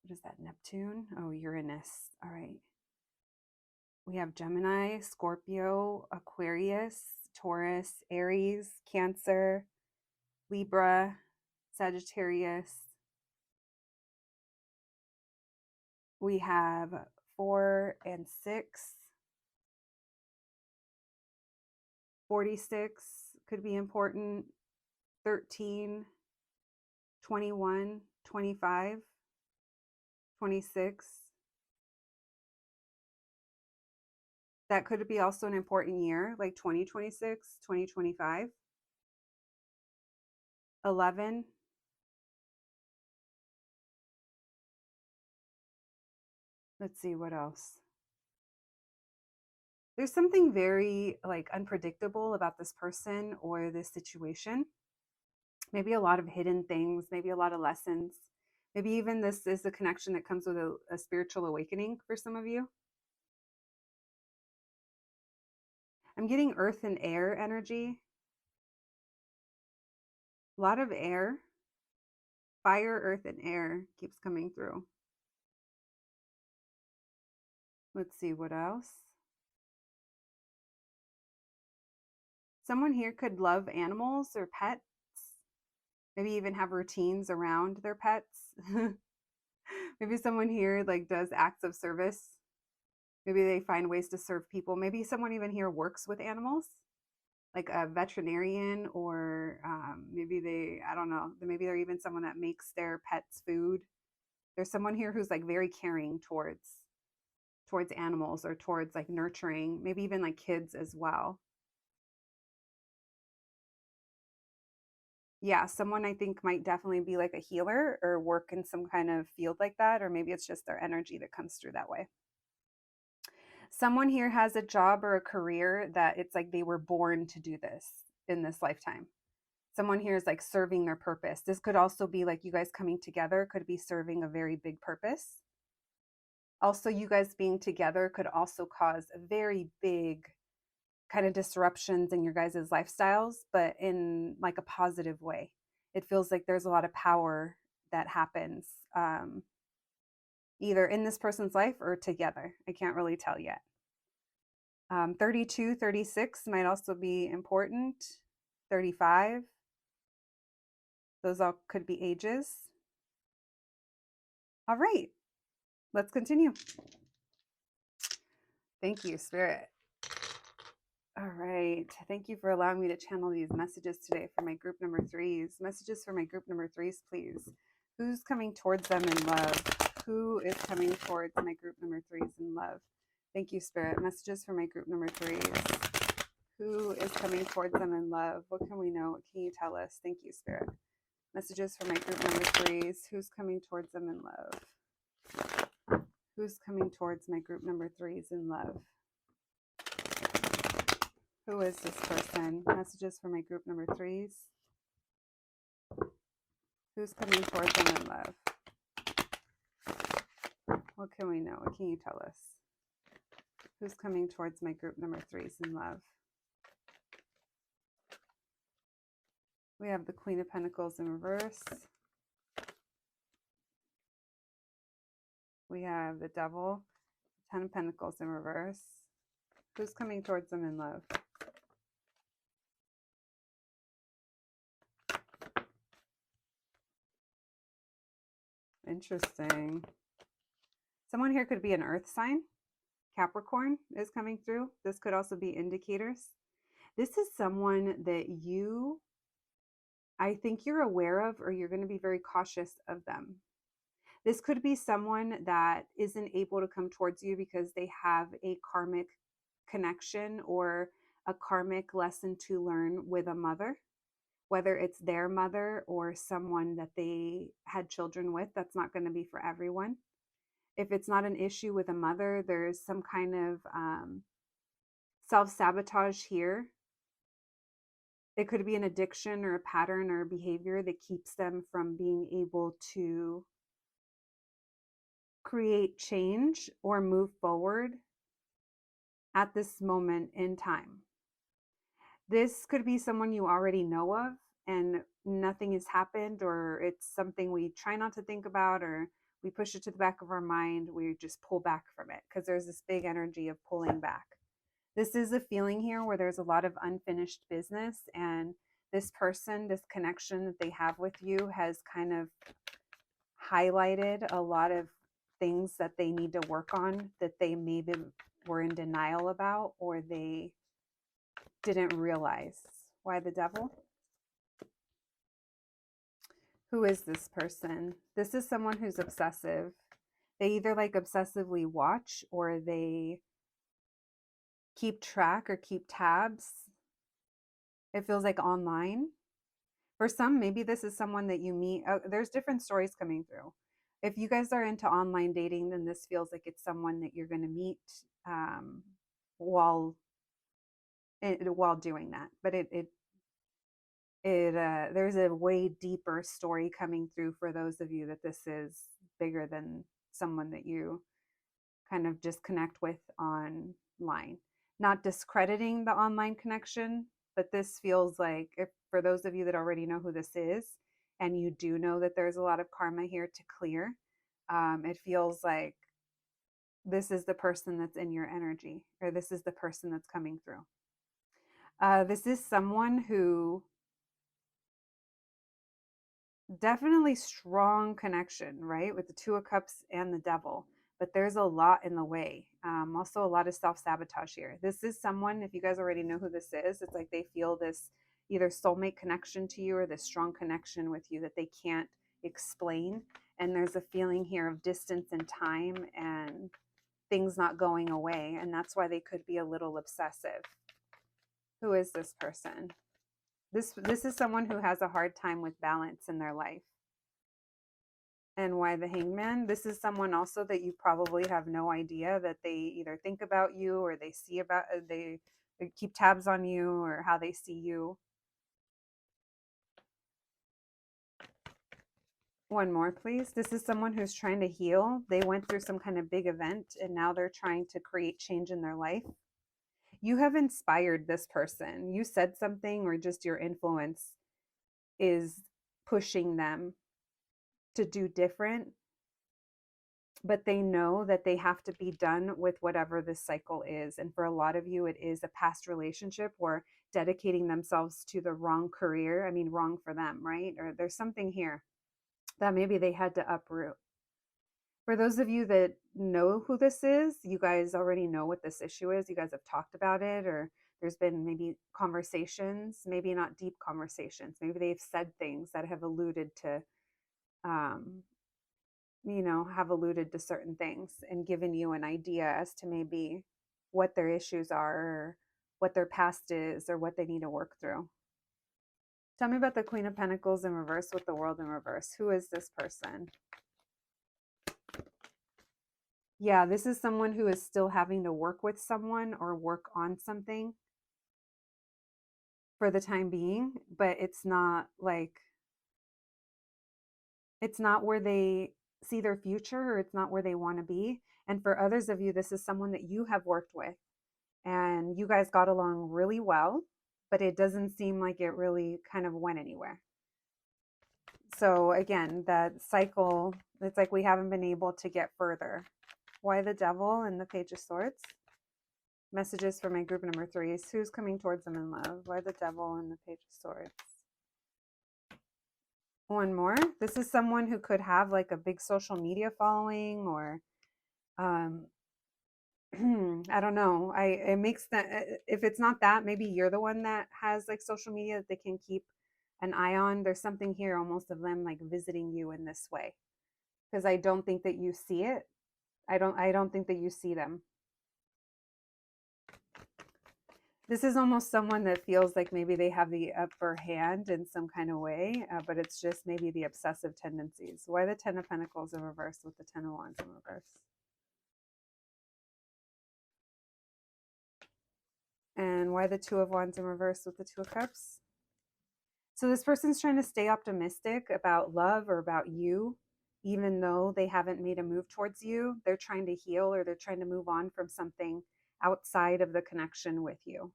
What is that, Neptune? Oh, Uranus. All right. We have Gemini, Scorpio, Aquarius, Taurus, Aries, Cancer, Libra, Sagittarius. We have 4 and 6. 46 could be important. 13, 21, 25, 26. That could be also an important year, like 2026, 2025. 11. Let's see what else. There's something very like unpredictable about this person or this situation. Maybe a lot of hidden things, maybe a lot of lessons. Maybe even this is a connection that comes with a spiritual awakening for some of you. I'm getting earth and air energy. A lot of air. Fire, earth, and air keeps coming through. Let's see what else. Someone here could love animals or pets. Maybe even have routines around their pets. Maybe someone here like does acts of service. Maybe they find ways to serve people. Maybe someone even here works with animals, like a veterinarian, or maybe they, I don't know, maybe they're even someone that makes their pets food. There's someone here who's like very caring towards animals or towards like nurturing, maybe even like kids as well. Yeah, someone I think might definitely be like a healer or work in some kind of field like that, or maybe it's just their energy that comes through that way. Someone here has a job or a career that it's like they were born to do this in this lifetime. Someone here is like serving their purpose. This could also be like you guys coming together, could be serving a very big purpose. Also, you guys being together could also cause a very big kind of disruptions in your guys' lifestyles, but in like a positive way. It feels like there's a lot of power that happens either in this person's life or together. I can't really tell yet. 32, 36 might also be important. 35, those all could be ages. All right, let's continue. Thank you, Spirit. All right. Thank you for allowing me to channel these messages today for my group number threes. Messages for my group number threes, please. Who's coming towards them in love? Who is coming towards my group number threes in love? Thank you, Spirit. Messages for my group number threes. Who is coming towards them in love? What can we know? What can you tell us? Thank you, Spirit. Messages for my group number threes. Who's coming towards them in love? Who's coming towards my group number threes in love? Who is this person? Messages for my group number threes. Who's coming towards them in love? What can we know? What can you tell us? Who's coming towards my group number threes in love? We have the Queen of Pentacles in reverse. We have the Devil, Ten of Pentacles in reverse. Who's coming towards them in love? Interesting. Someone here could be an earth sign. Capricorn is coming through. This could also be indicators. This is someone that I think you're aware of, or you're going to be very cautious of them. This could be someone that isn't able to come towards you because they have a karmic connection or a karmic lesson to learn with a mother, whether it's their mother or someone that they had children with. That's not going to be for everyone. If it's not an issue with a mother, there's some kind of self-sabotage here. It could be an addiction or a pattern or a behavior that keeps them from being able to create change or move forward at this moment in time. This could be someone you already know of and nothing has happened, or it's something we try not to think about, or we push it to the back of our mind. We just pull back from it because there's this big energy of pulling back. This is a feeling here where there's a lot of unfinished business, and this person, this connection that they have with you has kind of highlighted a lot of things that they need to work on that they maybe were in denial about, or they didn't realize. Why the Devil? Who is this person? This is someone who's obsessive. They either like obsessively watch, or they keep track or keep tabs. It feels like online. For some, maybe this is someone that you meet. There's different stories coming through. If you guys are into online dating, then this feels like it's someone that you're going to meet while doing that. But there's a way deeper story coming through for those of you that this is bigger than someone that you kind of just connect with online. Not discrediting the online connection, but this feels like, if for those of you that already know who this is, and you do know that there's a lot of karma here to clear, it feels like this is the person that's in your energy, or this is the person that's coming through. This is someone who definitely strong connection, right? With the Two of Cups and the Devil, but there's a lot in the way. Also, a lot of self sabotage here. This is someone, if you guys already know who this is, it's like they feel this either soulmate connection to you or this strong connection with you that they can't explain. And there's a feeling here of distance and time and things not going away. And that's why they could be a little obsessive. Who is this person? This is someone who has a hard time with balance in their life. And why the Hangman? This is someone also that you probably have no idea that they either think about you or they see about they keep tabs on you or how they see you. One more, please. This is someone who's trying to heal. They went through some kind of big event and now they're trying to create change in their life. You have inspired this person. You said something, or just your influence is pushing them to do different, but they know that they have to be done with whatever this cycle is. And for a lot of you, it is a past relationship or dedicating themselves to the wrong career. I mean, wrong for them, right? Or there's something here that maybe they had to uproot. For those of you that know who this is, you guys already know what this issue is. You guys have talked about it, or there's been maybe conversations, maybe not deep conversations. Maybe they've said things that have alluded to um, have alluded to certain things and given you an idea as to maybe what their issues are, or what their past is, or what they need to work through. Tell me about the Queen of Pentacles in reverse with the World in reverse. Who is this person? Yeah, this is someone who is still having to work with someone or work on something for the time being, but it's not where they see their future, or it's not where they want to be. And for others of you, this is someone that you have worked with and you guys got along really well, but it doesn't seem like it really kind of went anywhere. So again, that cycle, it's like we haven't been able to get further. Why the Devil and the Page of Swords? Messages for my group number 3 is who's coming towards them in love? Why the Devil and the Page of Swords? One more. This is someone who could have like a big social media following, or I don't know. It makes that, if it's not that, maybe you're the one that has like social media that they can keep an eye on. There's something here almost of them like visiting you in this way, because I don't think that you see it. I don't think that you see them. This is almost someone that feels like maybe they have the upper hand in some kind of way, but it's just maybe the obsessive tendencies. Why the Ten of Pentacles in reverse with the Ten of Wands in reverse? And why the Two of Wands in reverse with the Two of Cups? So this person's trying to stay optimistic about love or about you, even though they haven't made a move towards you. They're trying to heal, or they're trying to move on from something outside of the connection with you.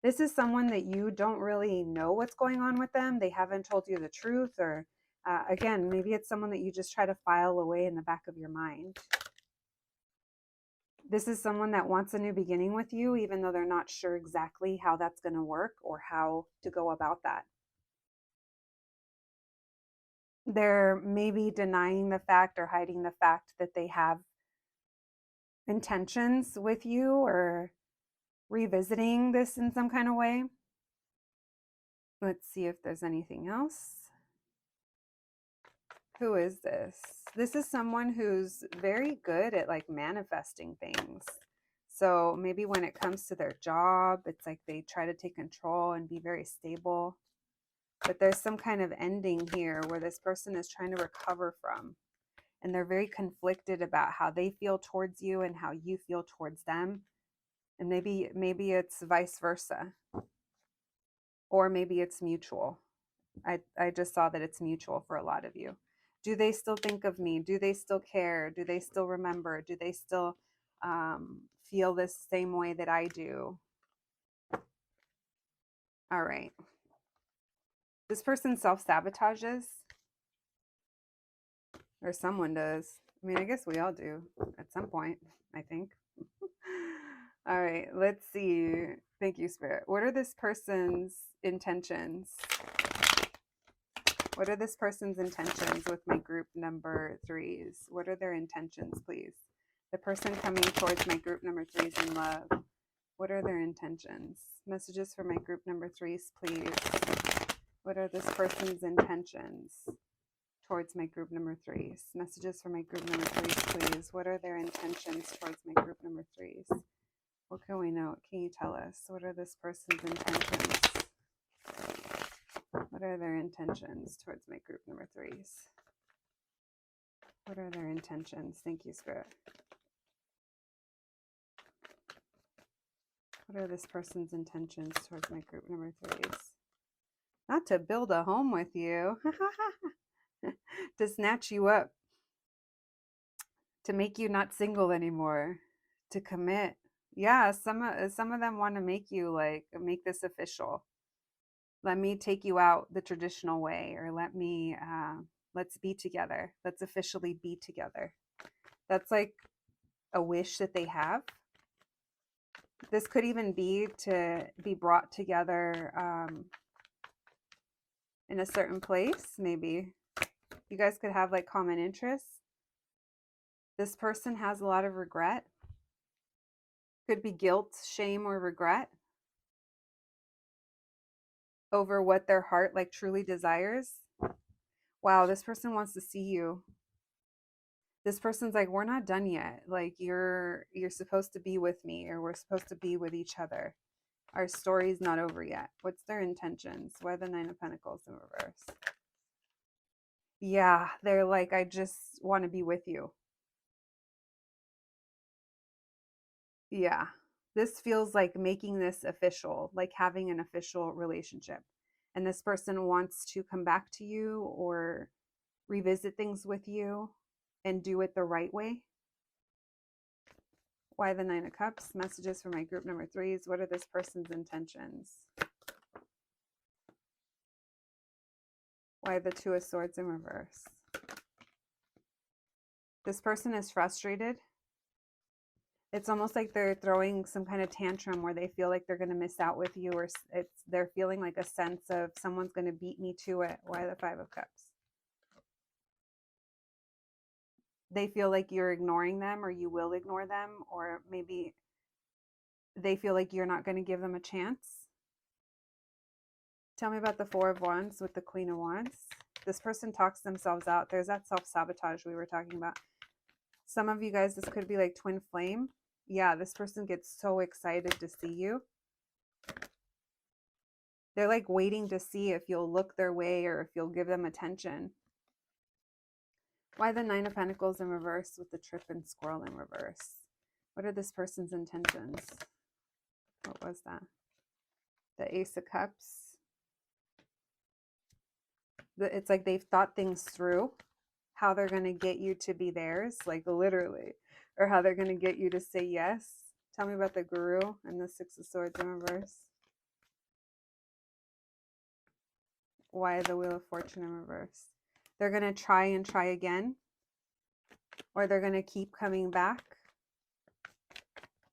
This is someone that you don't really know what's going on with them. They haven't told you the truth, or again, maybe it's someone that you just try to file away in the back of your mind. This is someone that wants a new beginning with you, even though they're not sure exactly how that's going to work or how to go about that. They're maybe denying the fact or hiding the fact that they have intentions with you, or revisiting this in some kind of way. Let's see if there's anything else. Who is this? This is someone who's very good at like manifesting things. So maybe when it comes to their job, it's like they try to take control and be very stable. But there's some kind of ending here where this person is trying to recover from. And they're very conflicted about how they feel towards you and how you feel towards them. And maybe it's vice versa. Or maybe it's mutual. I just saw that it's mutual for a lot of you. Do they still think of me? Do they still care? Do they still remember? Do they still feel this same way that I do. All right. This person self-sabotages, or someone does. I mean, I guess we all do at some point, I think. All right, let's see. Thank you, Spirit. What are this person's intentions? What are this person's intentions with my group number threes? What are their intentions, please? The person coming towards my group number threes in love. What are their intentions? Messages for my group number threes, please. What are this person's intentions towards my group number threes? Messages for my group number threes, please. What are their intentions towards my group number threes? What can we know? What can you tell us? What are this person's intentions? What are their intentions towards my group number threes? What are their intentions? Thank you, Spirit. What are this person's intentions towards my group number threes? Not to build a home with you, to snatch you up, to make you not single anymore, to commit. Yeah, some of them want to make you like make this official. Let me take you out the traditional way, or let's be together. Let's officially be together. That's like a wish that they have. This could even be to be brought together in a certain place. Maybe you guys could have like common interests. This person has a lot of regret. Could be guilt, shame, or regret over what their heart like truly desires. Wow, this person wants to see you. This person's like, we're not done yet. Like you're supposed to be with me, or we're supposed to be with each other. Our story's not over yet. What's their intentions? Why the Nine of Pentacles in reverse? Yeah, they're like, I just want to be with you. Yeah, this feels like making this official, like having an official relationship. And this person wants to come back to you or revisit things with you and do it the right way. Why the Nine of Cups? Messages for my group number threes. What are this person's intentions? Why the Two of Swords in reverse? This person is frustrated. It's almost like they're throwing some kind of tantrum where they feel like they're going to miss out with you, or they're feeling like a sense of someone's going to beat me to it. Why the Five of Cups? They feel like you're ignoring them, or you will ignore them, or maybe they feel like you're not going to give them a chance. Tell me about the Four of Wands with the Queen of Wands. This person talks themselves out. There's that self-sabotage we were talking about. Some of you guys, this could be like twin flame. Yeah, this person gets so excited to see you. They're like waiting to see if you'll look their way or if you'll give them attention. Why the Nine of Pentacles in reverse with the Trip and Squirrel in reverse? What are this person's intentions? What was that? The Ace of Cups. It's like they've thought things through, how they're going to get you to be theirs, like literally, or how they're going to get you to say yes. Tell me about the Guru and the Six of Swords in reverse. Why the Wheel of Fortune in reverse? They're going to try and try again, or they're going to keep coming back.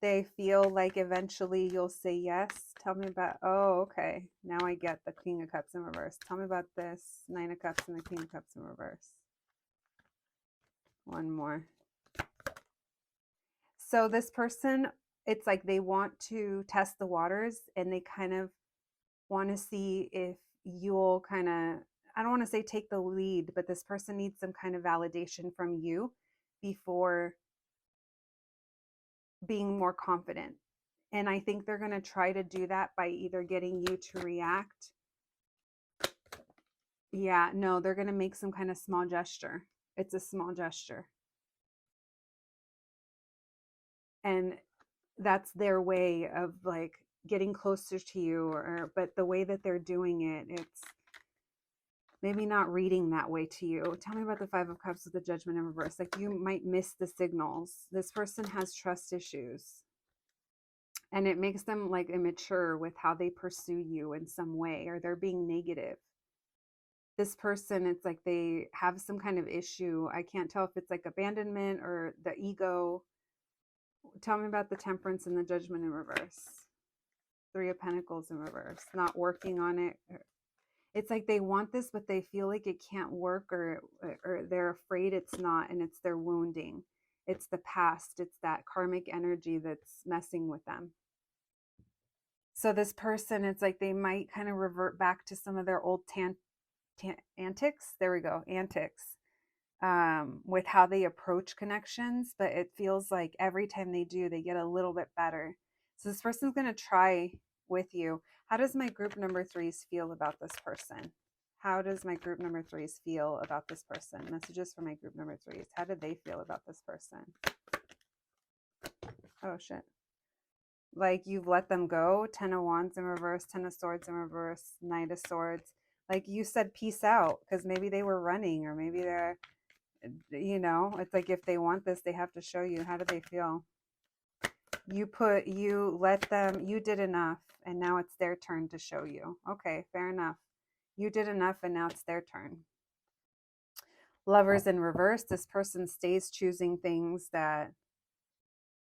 They feel like eventually you'll say yes. Tell me about, oh, okay. Now I get the King of Cups in reverse. Tell me about this Nine of Cups and the King of Cups in reverse. One more. So this person, it's like they want to test the waters, and they kind of want to see if you'll kind of, I don't want to say take the lead, but this person needs some kind of validation from you before being more confident. And I think they're going to try to do that by either getting you to react. Yeah, no, they're going to make some kind of small gesture. It's a small gesture. And that's their way of like getting closer to you, or but the way that they're doing it, maybe not reading that way to you. Tell me about the Five of Cups with the Judgment in reverse. Like you might miss the signals. This person has trust issues, and it makes them like immature with how they pursue you in some way, or they're being negative. This person, it's like they have some kind of issue. I can't tell if it's like abandonment or the ego. Tell me about the Temperance and the Judgment in reverse. Three of Pentacles in reverse. Not working on it. It's like they want this, but they feel like it can't work, or they're afraid it's not, and it's their wounding. It's the past. It's that karmic energy that's messing with them. So this person, it's like they might kind of revert back to some of their old antics. There we go, antics. With how they approach connections, but it feels like every time they do, they get a little bit better. So this person's going to try with you. How does my group number threes feel about this person? How does my group number threes feel about this person? Messages for my group number threes. How do they feel about this person? Oh, shit. Like you've let them go. 10 of Wands in reverse, 10 of Swords in reverse, Knight of Swords. Like you said, peace out, because maybe they were running, or maybe they're, you know, it's like if they want this, they have to show you. How do they feel? You let them, you did enough, and now it's their turn to show you. Okay, fair enough. You did enough, and now it's their turn. Lovers in reverse. This person stays choosing things that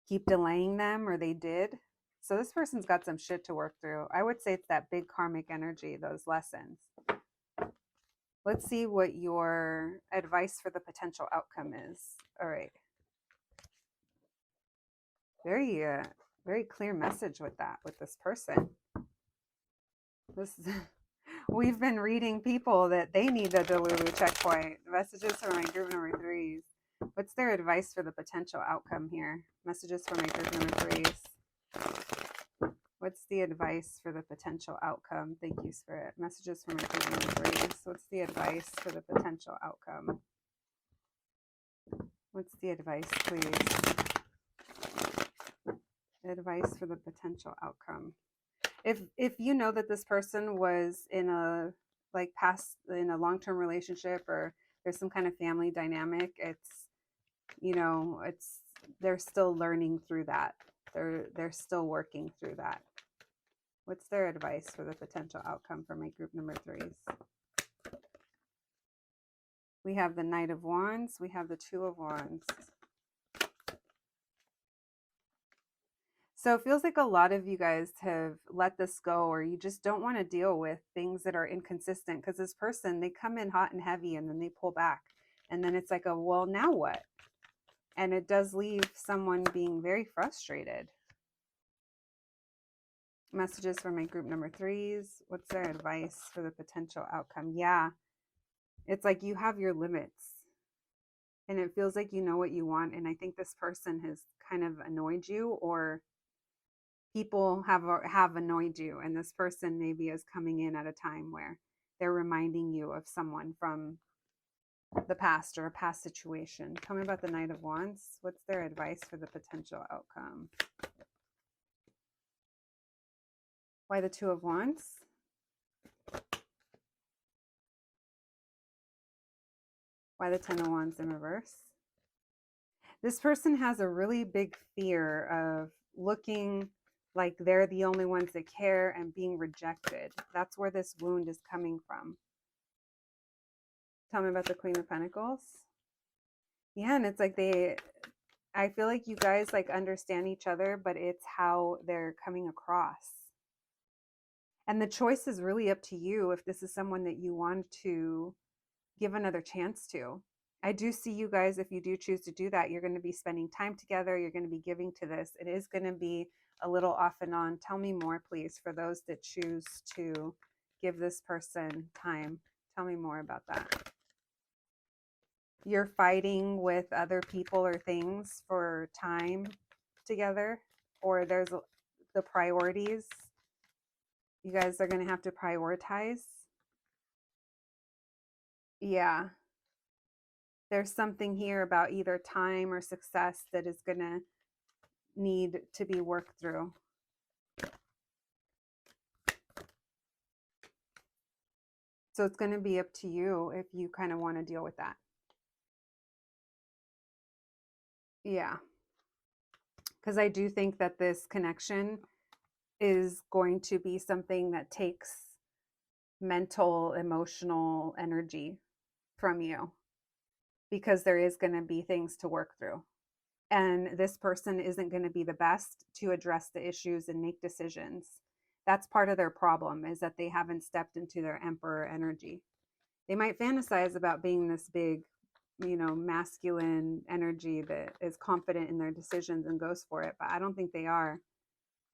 keep delaying them, or they did. So this person's got some shit to work through. I would say it's that big karmic energy, those lessons. Let's see what your advice for the potential outcome is. All right. Very clear message with that, with this person. We've been reading people that they need the Delulu checkpoint. Messages for my group number threes. What's their advice for the potential outcome here? Messages for my group number threes. What's the advice for the potential outcome? Thank you, Spirit. Messages for my group number threes. What's the advice for the potential outcome? What's the advice, please? Advice for the potential outcome. If you know that this person was in a in a long-term relationship, or there's some kind of family dynamic, it's, you know, it's, they're still learning through that. They're still working through that. What's their advice for the potential outcome for my group number threes? We have the Knight of Wands. We have the Two of Wands. So it feels like a lot of you guys have let this go, or you just don't want to deal with things that are inconsistent, because this person, they come in hot and heavy and then they pull back. And then it's like, a, well, now what? And it does leave someone being very frustrated. Messages for my group number threes. What's their advice for the potential outcome? Yeah. It's like you have your limits, and it feels like you know what you want. And I think this person has kind of annoyed you, or people have annoyed you, and this person maybe is coming in at a time where they're reminding you of someone from the past, or a past situation. Tell me about the Knight of Wands. What's their advice for the potential outcome? Why the Two of Wands? Why the Ten of Wands in reverse? This person has a really big fear of looking like they're the only ones that care and being rejected. That's where this wound is coming from. Tell me about the Queen of Pentacles. Yeah, and it's like I feel like you guys like understand each other, but it's how they're coming across. And the choice is really up to you if this is someone that you want to give another chance to. I do see you guys, if you do choose to do that, you're going to be spending time together. You're going to be giving to this. It is going to be a little off and on. Tell me more, please, for those that choose to give this person time. Tell me more about that. You're fighting with other people or things for time together, or there's the priorities. You guys are going to have to prioritize. Yeah. There's something here about either time or success that is going to need to be worked through. So it's going to be up to you if you kind of want to deal with that. Yeah. Because I do think that this connection is going to be something that takes mental, emotional energy from you, because there is going to be things to work through. And this person isn't going to be the best to address the issues and make decisions. That's part of their problem, is that they haven't stepped into their emperor energy. They might fantasize about being this big, masculine energy that is confident in their decisions and goes for it, but I don't think they are.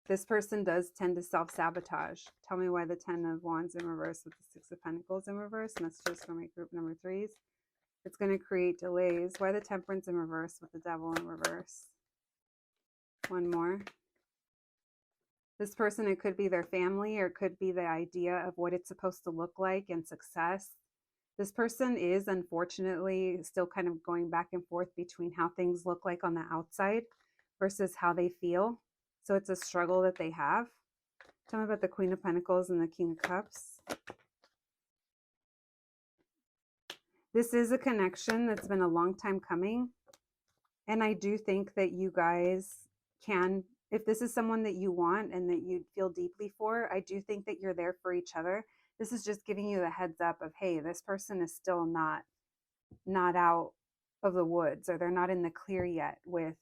This person does tend to self-sabotage. Tell me why the 10 of Wands in reverse with the 6 of Pentacles in reverse. Messages for my group number 3s. It's going to create delays. Why the Temperance in reverse with the Devil in reverse? One more. This person, it could be their family, or it could be the idea of what it's supposed to look like and success. This person is unfortunately still kind of going back and forth between how things look like on the outside versus how they feel. So it's a struggle that they have. Tell me about the Queen of Pentacles and the King of Cups. This is a connection that's been a long time coming. And I do think that you guys can, if this is someone that you want and that you feel deeply for, I do think that you're there for each other. This is just giving you the heads up of, hey, this person is still not out of the woods, or they're not in the clear yet with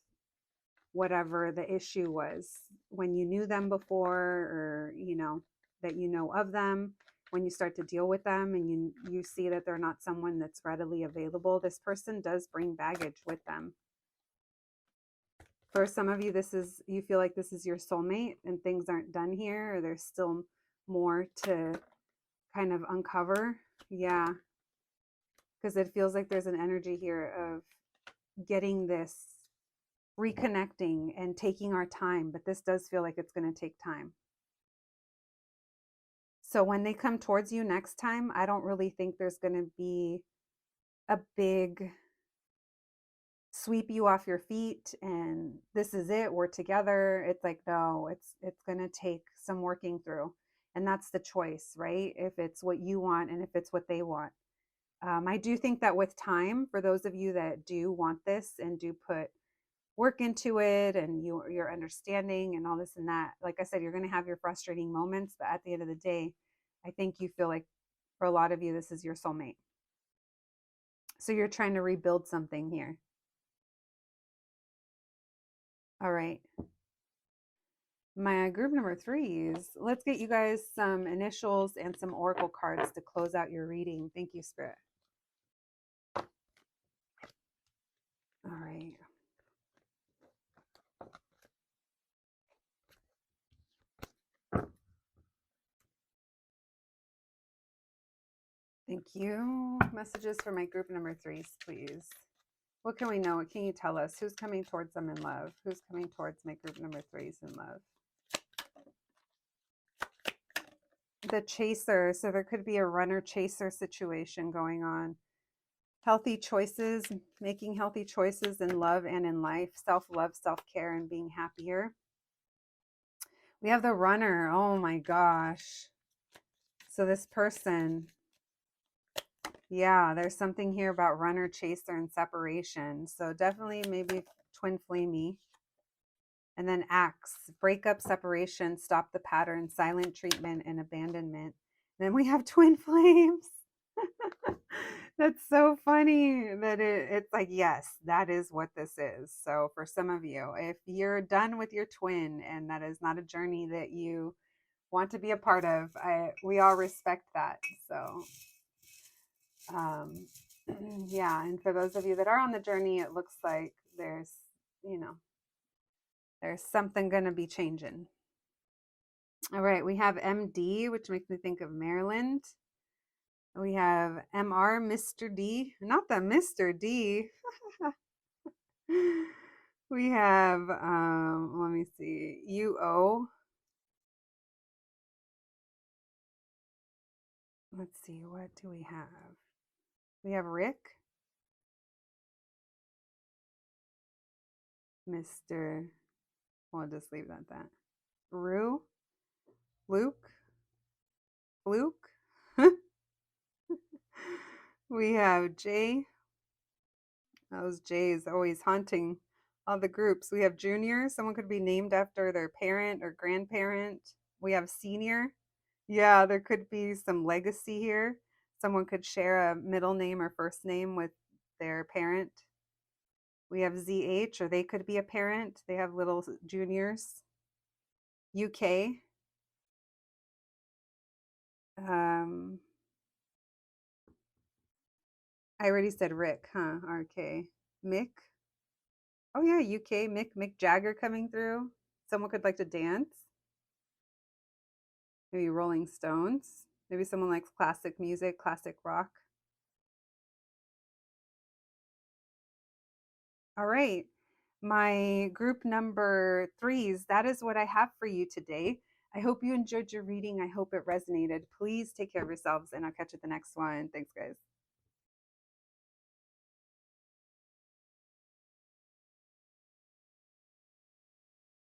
whatever the issue was when you knew them before, or that of them. When you start to deal with them and you see that they're not someone that's readily available, this person does bring baggage with them. For some of you, you feel like this is your soulmate and things aren't done here, or there's still more to kind of uncover. Yeah, because it feels like there's an energy here of getting this, reconnecting and taking our time, but this does feel like it's going to take time. So when they come towards you next time, I don't really think there's going to be a big sweep you off your feet and this is it, we're together. It's like, no, it's going to take some working through. And that's the choice, right? If it's what you want and if it's what they want. I do think that with time, for those of you that do want this and do put work into it, and your understanding and all this and that, like I said, you're going to have your frustrating moments, but at the end of the day, I think you feel like for a lot of you, this is your soulmate. So you're trying to rebuild something here. All right. My group number 3s, let's get you guys some initials and some oracle cards to close out your reading. Thank you, Spirit. All right. Thank you. Messages for my group number 3s, please. What can we know? What can you tell us? Who's coming towards them in love? Who's coming towards my group number 3s in love? The chaser. So there could be a runner chaser situation going on. Healthy choices, making healthy choices in love and in life. Self-love, self-care, and being happier. We have the runner. Oh my gosh. So this person, yeah, there's something here about runner, chaser, and separation. So definitely maybe twin flamey. And then axe, breakup, separation, stop the pattern, silent treatment, and abandonment. Then we have twin flames. That's so funny that it's like, yes, that is what this is. So for some of you, if you're done with your twin and that is not a journey that you want to be a part of, we all respect that. So yeah, and for those of you that are on the journey, it looks like there's there's something going to be changing. All right, we have MD, which makes me think of Maryland. We have MR, Mr. D, not the Mr. D. We have, let me see, UO. Let's see, what do we have? We have Rick, Mr. We'll just leave that. Rue, Luke, Luke. We have Jay. Those Jays always haunting all the groups. We have junior. Someone could be named after their parent or grandparent. We have senior. Yeah, there could be some legacy here. Someone could share a middle name or first name with their parent. We have ZH, or they could be a parent. They have little juniors. UK. Um, I already said Rick, huh? RK. Mick. Oh yeah, UK. Mick Jagger coming through. Someone could like to dance. Maybe Rolling Stones. Maybe someone likes classic music, classic rock. All right. My group number threes, that is what I have for you today. I hope you enjoyed your reading. I hope it resonated. Please take care of yourselves, and I'll catch you at the next one. Thanks, guys.